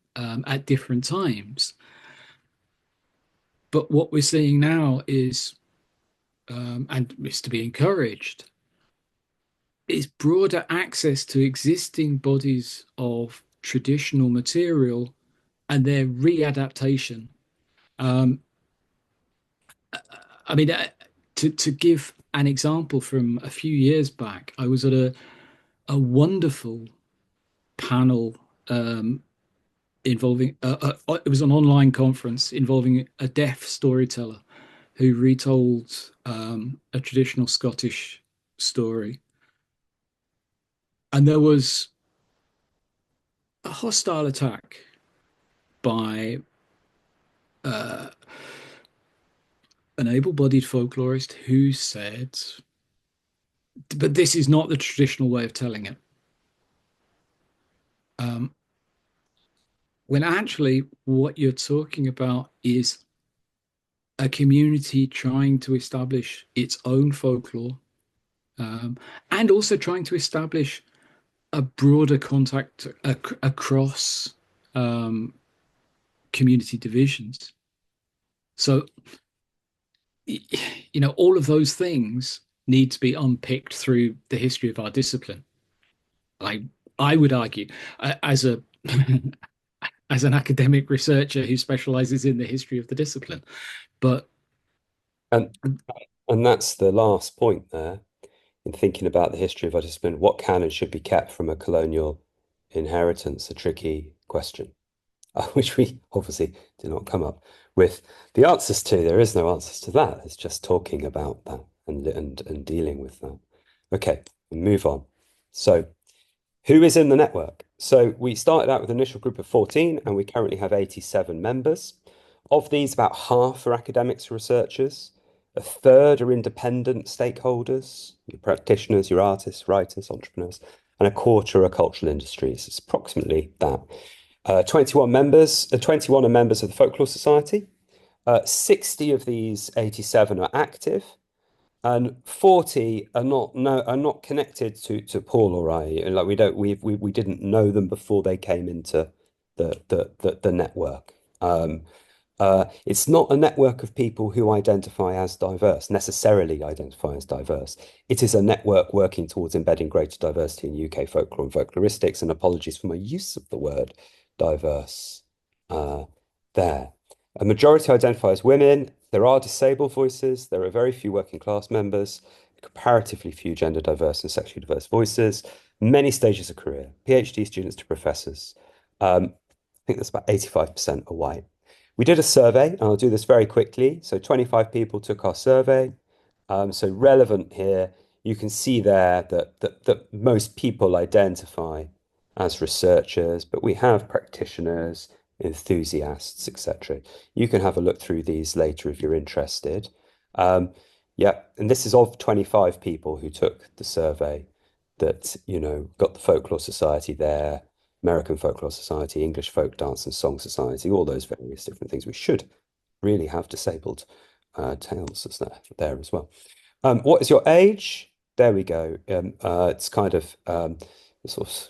at different times. But what we're seeing now is, and is to be encouraged, is broader access to existing bodies of traditional material and their readaptation. Um, I mean, to give an example from a few years back, I was at a wonderful panel involving it was an online conference involving a deaf storyteller who retold a traditional Scottish story, and there was a hostile attack by uh, an able-bodied folklorist who said, "But this is not the traditional way of telling it." Um, when actually what you're talking about is a community trying to establish its own folklore, and also trying to establish a broader contact across um, community divisions. So, all of those things need to be unpicked through the history of our discipline. I would argue, as a as an academic researcher who specializes in the history of the discipline, but And and that's the last point there in thinking about the history of our discipline. What can and should be kept from a colonial inheritance? A tricky question, which we obviously did not come up with the answers to. There is no answers to that. It's just talking about that and dealing with that. Okay, we'll move on. So, who is in the network? So we started out with an initial group of 14, and we currently have 87 members. Of these, about half are academics or researchers. A third are independent stakeholders, your practitioners, your artists, writers, entrepreneurs, and a quarter are cultural industries. It's approximately that. 21 are members of the Folklore Society. 60 of these 87 are active, and 40 are not connected to Paul or I. Like we didn't know them before they came into the network. It's not a network of people who identify as diverse, necessarily identify as diverse. It is a network working towards embedding greater diversity in UK folklore and folkloristics, and apologies for my use of the word diverse there. A majority identify as women. There are disabled voices. There are very few working class members, comparatively few gender diverse and sexually diverse voices, many stages of career, PhD students to professors. I think that's about 85% are white. We did a survey, and I'll do this very quickly. So 25 people took our survey. So relevant here, you can see there that most people identify as researchers, but we have practitioners, enthusiasts, etc. You can have a look through these later if you're interested. Yeah, and this is of 25 people who took the survey that, got the Folklore Society there, American Folklore Society, English Folk Dance and Song Society, all those various different things. We should really have disabled tales as there as well. What is your age? There we go. It's kind of sort of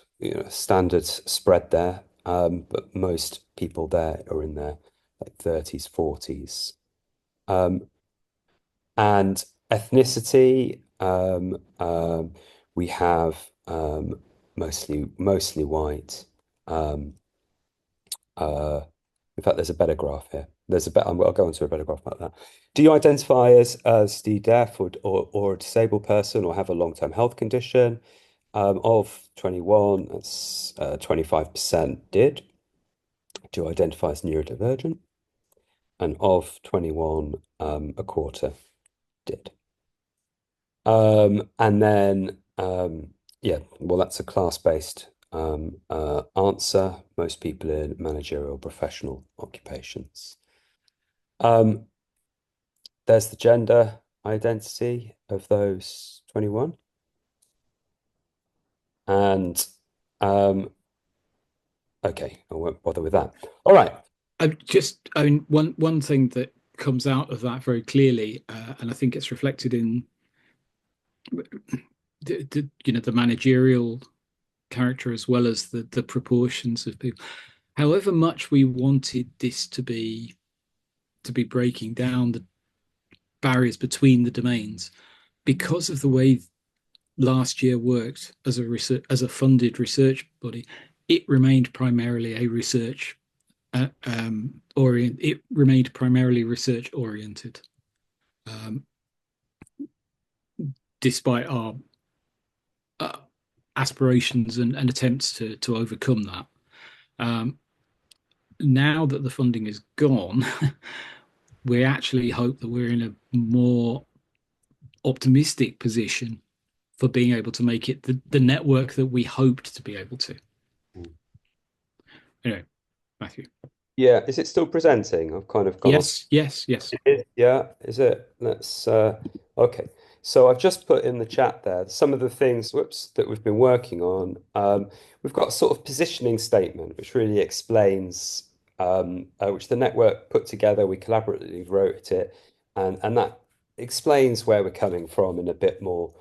standard spread there, but most people there are in their like 30s, 40s. And ethnicity, we have mostly white. In fact, there's a better graph here. I'll go on to a better graph about that. Do you identify as the deaf or a disabled person or have a long-term health condition? Of 21, that's 25% did. Do you identify as neurodivergent? And of 21, a quarter did. And then, yeah, well, that's a class-based answer. Most people in managerial professional occupations. There's the gender identity of those 21. And okay, I won't bother with that. All right. One thing that comes out of that very clearly, and I think it's reflected in the managerial character as well as the proportions of people. However much we wanted this to be breaking down the barriers between the domains, because of the way last year worked as a funded research body, it remained primarily a research it remained primarily research oriented, despite our aspirations and attempts to overcome that. Now that the funding is gone, we actually hope that we're in a more optimistic position for being able to make it the network that we hoped to be able to. Anyway, Matthew. Yeah, is it still presenting? I've kind of gone off. Yes. Yeah, is it? Let's Okay, so I've just put in the chat there some of the things, whoops, that we've been working on. We've got a sort of positioning statement which really explains, which the network put together. We collaboratively wrote it, and that explains where we're coming from in a bit more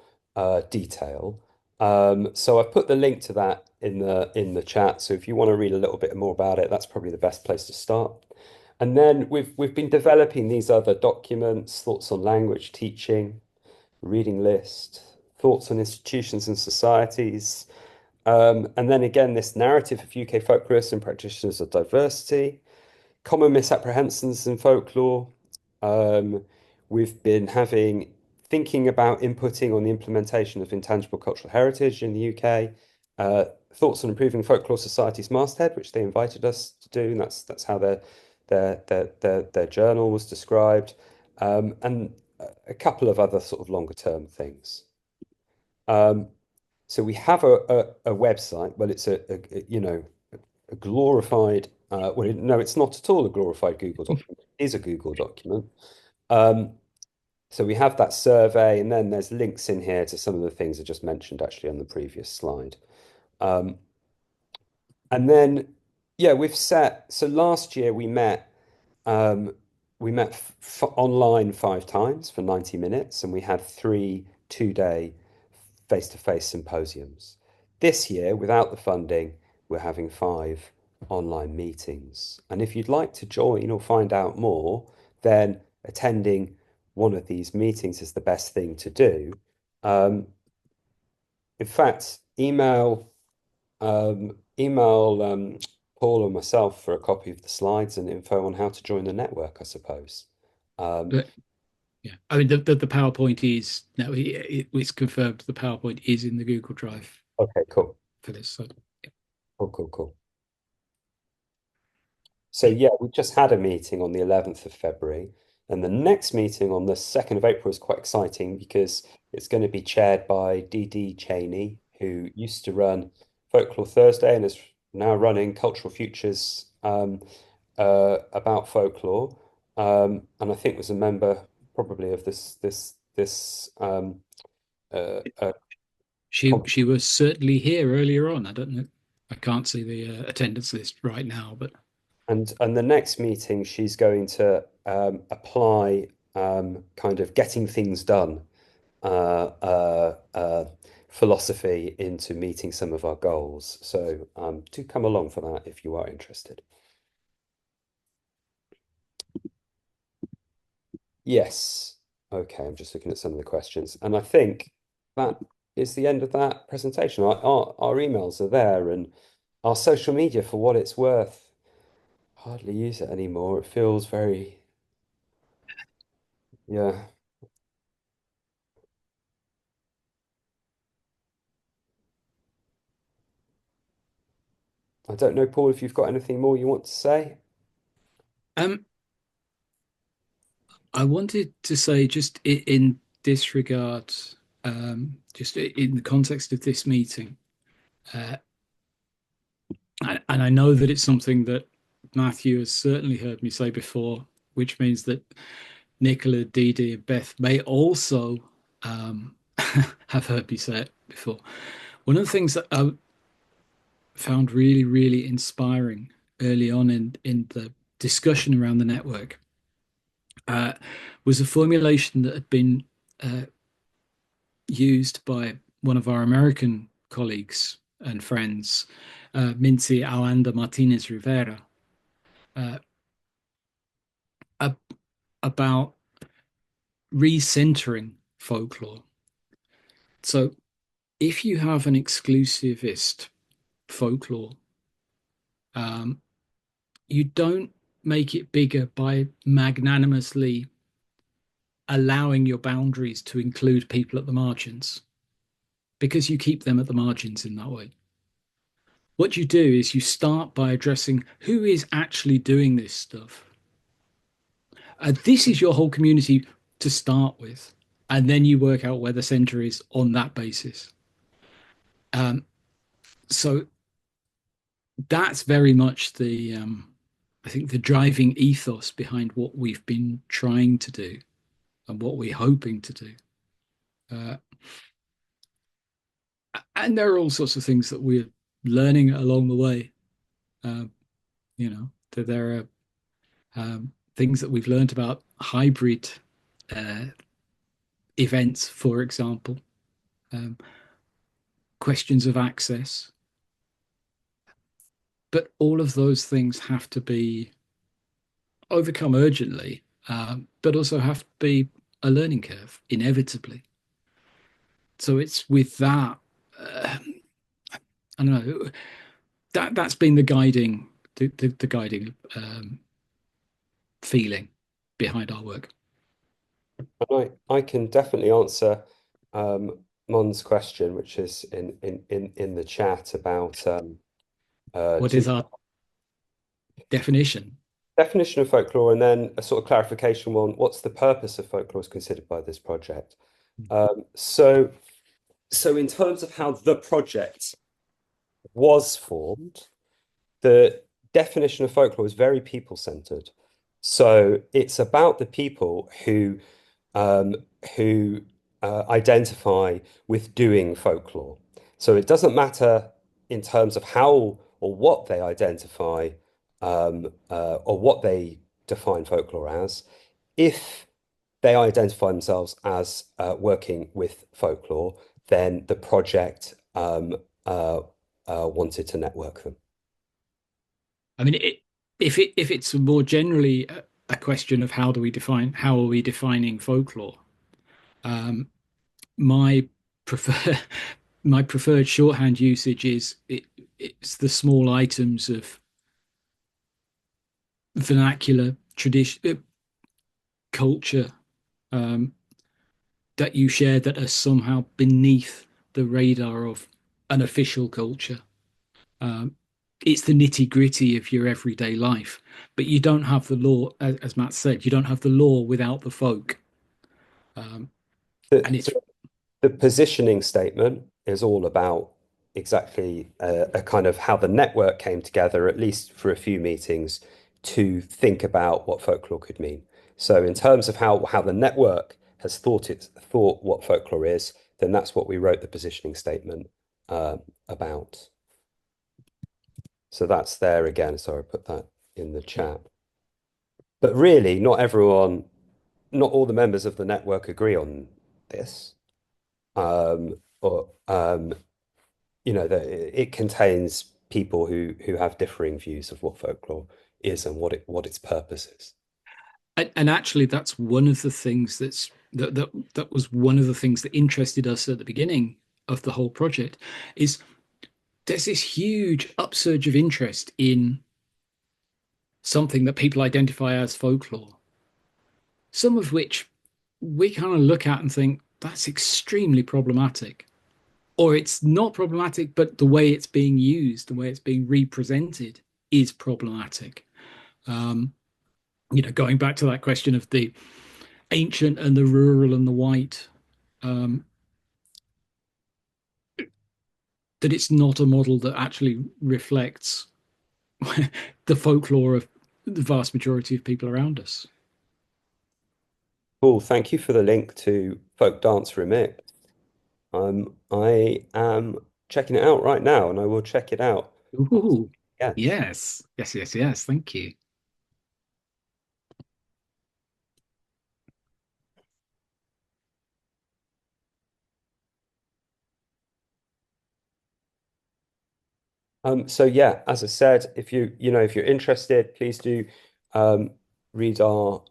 detail. So I've put the link to that in the chat. So if you want to read a little bit more about it, that's probably the best place to start. And then we've been developing these other documents, thoughts on language teaching, reading list, thoughts on institutions and societies. And then again, this narrative of UK folklorists and practitioners of diversity, common misapprehensions in folklore. Um, we've been thinking about inputting on the implementation of intangible cultural heritage in the UK, thoughts on improving folklore society's masthead, which they invited us to do, and that's how their journal was described, and a couple of other sort of longer term things. So we have a website. Well, it's a glorified. Well, no, it's not at all a glorified Google document. It is a Google document. So we have that survey, and then there's links in here to some of the things I just mentioned actually on the previous slide. And then, yeah, so last year we met online 5 times for 90 minutes, and we had 3 2-day face-to-face symposiums. This year, without the funding, we're having 5 online meetings. And if you'd like to join or find out more, then attending one of these meetings is the best thing to do. In fact, email Paul or myself for a copy of the slides and info on how to join the network, I suppose. But yeah, I mean the PowerPoint is now it's confirmed the PowerPoint is in the Google Drive Okay, cool. for this. So yeah. Cool. So yeah, we just had a meeting on the 11th of February, and the next meeting on the 2nd of April is quite exciting because it's going to be chaired by Dee Cheney, who used to run Folklore Thursday and is now running Cultural Futures about folklore, and I think was a member probably of this She was certainly here earlier on. I don't know. I can't see the attendance list right now, but and the next meeting she's going to apply kind of getting things done uh, uh, uh, philosophy into meeting some of our goals. So do come along for that if you are interested. Yes. Okay, I'm just looking at some of the questions, and I think that is the end of that presentation. Our emails are there, and our social media, for what it's worth, hardly use it anymore. It feels very, yeah. I don't know, Paul, if you've got anything more you want to say. um, I wanted to say just in this regard, just in the context of this meeting, uh, and I know that it's something that Matthew has certainly heard me say before, which means that Nicola, Dee Dee, and Beth may also have heard me say it before. One of the things that I found really, really inspiring early on in the discussion around the network uh, was a formulation that had been uh, used by one of our American colleagues and friends, Mincy Alanda Martinez Rivera, uh, about recentering folklore. So, if you have an exclusivist folklore, um, you don't make it bigger by magnanimously allowing your boundaries to include people at the margins, because you keep them at the margins in that way. What you do is you start by addressing who is actually doing this stuff. This is your whole community to start with, and then you work out where the center is on that basis. So that's very much I think the driving ethos behind what we've been trying to do. and what we're hoping to do. And there are all sorts of things that we're learning along the way. That there are things that we've learned about hybrid events, for example, questions of access. But all of those things have to be overcome urgently, but also have to be a learning curve, inevitably. So it's with that, I don't know, that's been the guiding feeling behind our work. And I can definitely answer Mon's question, which is in the chat about What is our definition? Definition of folklore, and then a sort of clarification one. What's the purpose of folklore as considered by this project? So in terms of how the project was formed, the definition of folklore is very people-centered. So it's about the people who identify with doing folklore. So it doesn't matter in terms of how or what they identify or what they define folklore as. If they identify themselves as working with folklore, then the project wanted to network them. I mean, if it's more generally a question of how are we defining folklore, my prefer my preferred shorthand usage is it's the small items of vernacular tradition, culture that you share that are somehow beneath the radar of an official culture. It's the nitty gritty of your everyday life, but you don't have the law, as Matt said, you don't have the law without the folk. And it's The positioning statement is all about exactly a kind of how the network came together, at least for a few meetings, to think about what folklore could mean. So in terms of how the network has thought what folklore is, then that's what we wrote the positioning statement about. So that's there again. Sorry, I put that in the chat. But really, not all the members of the network agree on this. It contains people who have differing views of what folklore is and what its purpose is. And actually, that's one of the things that was one of the things that interested us at the beginning of the whole project is there's this huge upsurge of interest in something that people identify as folklore, some of which we kind of look at and think that's extremely problematic. Or it's not problematic, but the way it's being used, the way it's being represented is problematic. Going back to that question of the ancient and the rural and the white, that it's not a model that actually reflects the folklore of the vast majority of people around us. Cool. Thank you for the link to Folk Dance Remix. I am checking it out right now, and I will check it out. Ooh, yes. Thank you. So yeah, as I said, if you're interested, please do read our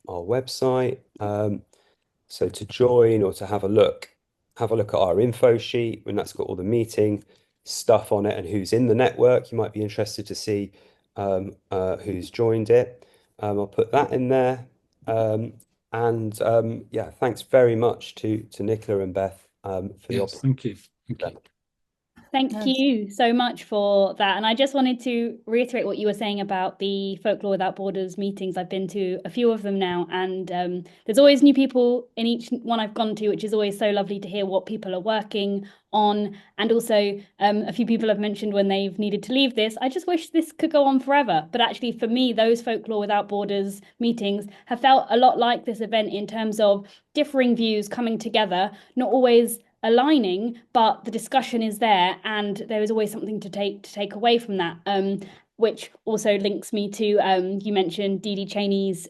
website. So to join or to have a look at our info sheet, and that's got all the meeting stuff on it and who's in the network. You might be interested to see who's joined it. I'll put that in there. Yeah, thanks very much to Nicola and Beth for the opportunity. Thank you. Thank That's- you so much for that. And I just wanted to reiterate what you were saying about the Folklore Without Borders meetings. I've been to a few of them now, and there's always new people in each one I've gone to, which is always so lovely to hear what people are working on. And also, a few people have mentioned when they've needed to leave this, I just wish this could go on forever. But actually, for me, those Folklore Without Borders meetings have felt a lot like this event in terms of differing views coming together, not always aligning, but the discussion is there, and there is always something to take away from that. Which also links me to you mentioned Dee Dee Cheney's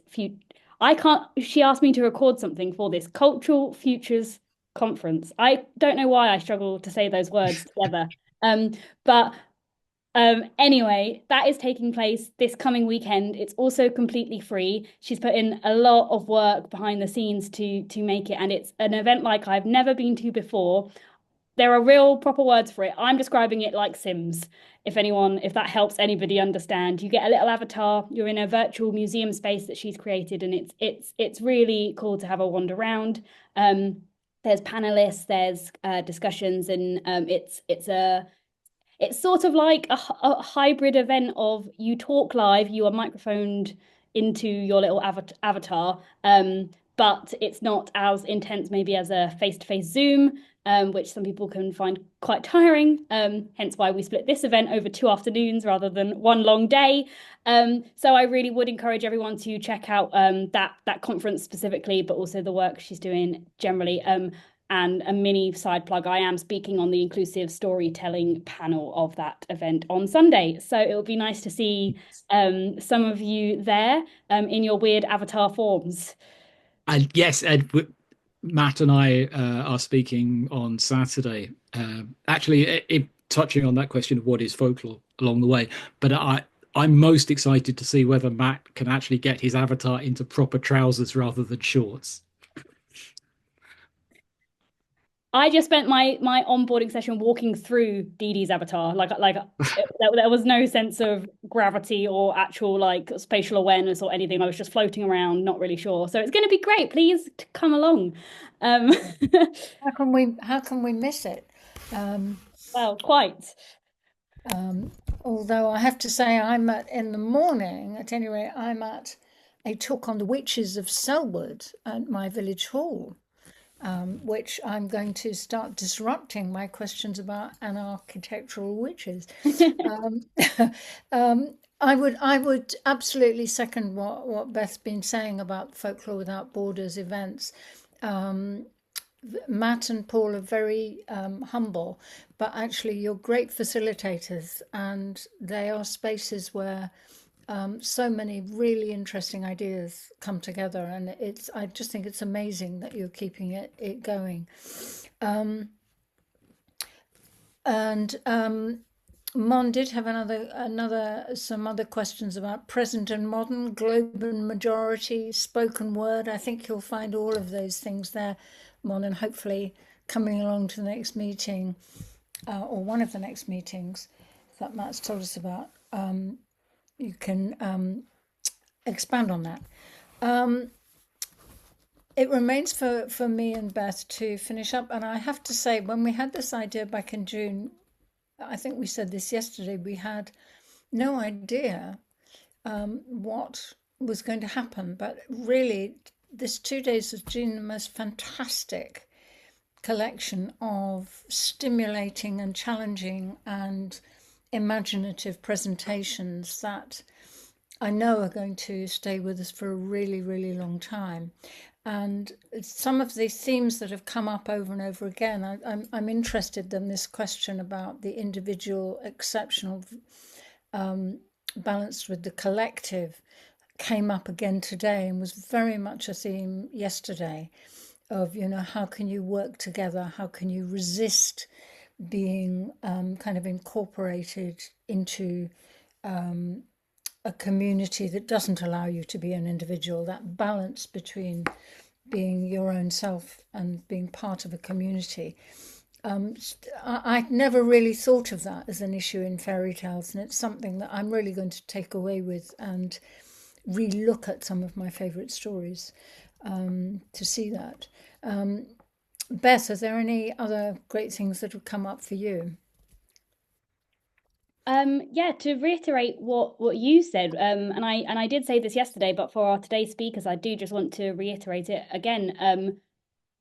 I can't. She asked me to record something for this Cultural Futures Conference. I don't know why I struggle to say those words together. But anyway, that is taking place this coming weekend. It's also completely free. She's put in a lot of work behind the scenes to make it, and it's an event like I've never been to before. There are real proper words for it. I'm describing it like Sims. If that helps anybody understand, you get a little avatar. You're in a virtual museum space that she's created, and it's really cool to have a wander around. There's panelists, there's discussions, and it's sort of like a hybrid event of you talk live, you are microphoned into your little avatar, but it's not as intense maybe as a face-to-face Zoom, which some people can find quite tiring. Hence why we split this event over 2 afternoons rather than one long day. So I really would encourage everyone to check out that conference specifically, but also the work she's doing generally. And a mini side plug, I am speaking on the inclusive storytelling panel of that event on Sunday. So it will be nice to see some of you there in your weird avatar forms. And yes, Ed, Matt and I are speaking on Saturday. Actually, touching on that question of what is folklore along the way, but I'm most excited to see whether Matt can actually get his avatar into proper trousers rather than shorts. I just spent my onboarding session walking through Dee Dee's avatar. There was no sense of gravity or actual like spatial awareness or anything. I was just floating around, not really sure. So it's going to be great. Please come along. How can we miss it? Well, quite. Although I have to say, in the morning, at any rate, I'm at a talk on the witches of Selwood at my village hall. Which I'm going to start disrupting my questions about architectural witches. I would absolutely second what Beth's been saying about Folklore Without Borders events. Matt and Paul are very humble, but actually you're great facilitators, and they are spaces where so many really interesting ideas come together, and I just think it's amazing that you're keeping it going. Mon did have some other questions about present and modern, globe and majority, spoken word. I think you'll find all of those things there, Mon, and hopefully coming along to the next meeting, or one of the next meetings that Matt's told us about. You can expand on that. It remains for me and Beth to finish up. And I have to say, when we had this idea back in June, I think we said this yesterday, we had no idea what was going to happen. But really, this 2 days has been the most fantastic collection of stimulating and challenging and imaginative presentations that I know are going to stay with us for a really, really long time. And some of the themes that have come up over and over again, I'm interested in this question about the individual exceptional balanced with the collective came up again today and was very much a theme yesterday of, how can you work together? How can you resist being kind of incorporated into a community that doesn't allow you to be an individual, that balance between being your own self and being part of a community. I'd never really thought of that as an issue in fairy tales, and it's something that I'm really going to take away with and re-look at some of my favourite stories to see that. Beth, are there any other great things that have come up for you? Yeah, to reiterate what you said, and I did say this yesterday, but for our today's speakers, I do just want to reiterate it again.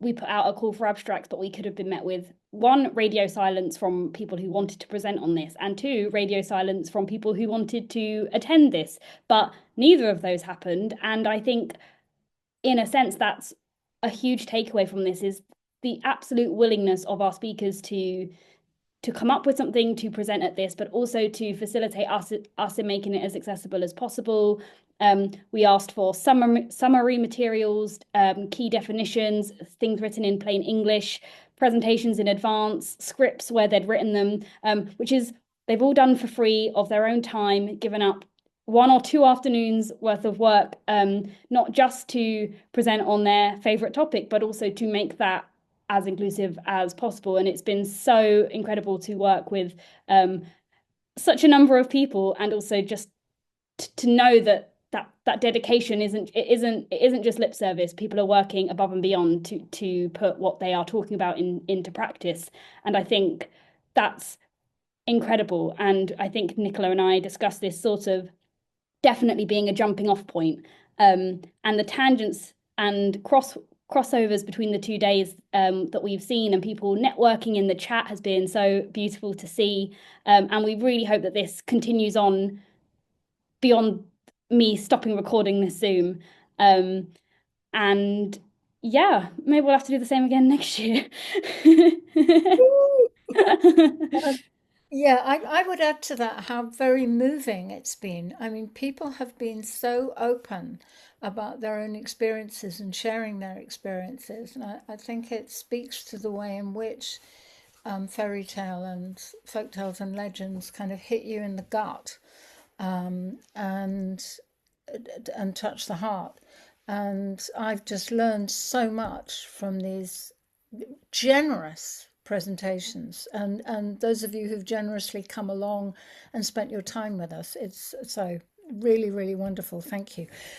We put out a call for abstracts, but we could have been met with one, radio silence from people who wanted to present on this, and two, radio silence from people who wanted to attend this. But neither of those happened, and I think, in a sense, that's a huge takeaway from this is the absolute willingness of our speakers to come up with something to present at this, but also to facilitate us in making it as accessible as possible. We asked for summary materials, key definitions, things written in plain English, presentations in advance, scripts where they'd written them, which is they've all done for free of their own time, given up 1 or 2 afternoons worth of work, not just to present on their favorite topic, but also to make that as inclusive as possible. And it's been so incredible to work with such a number of people, and also just to know that dedication isn't just lip service. People are working above and beyond to put what they are talking about into practice. And I think that's incredible. And I think Nicola and I discussed this sort of definitely being a jumping off point. And the tangents and crossovers between the 2 days that we've seen, and people networking in the chat, has been so beautiful to see. And we really hope that this continues on beyond me stopping recording this Zoom. And yeah, maybe we'll have to do the same again next year. Yeah, I would add to that how very moving it's been. I mean, people have been so open about their own experiences and sharing their experiences. And I think it speaks to the way in which fairy tale and folk tales and legends kind of hit you in the gut, and touch the heart. And I've just learned so much from these generous presentations, and those of you who've generously come along and spent your time with us. It's so really, really wonderful. Thank you.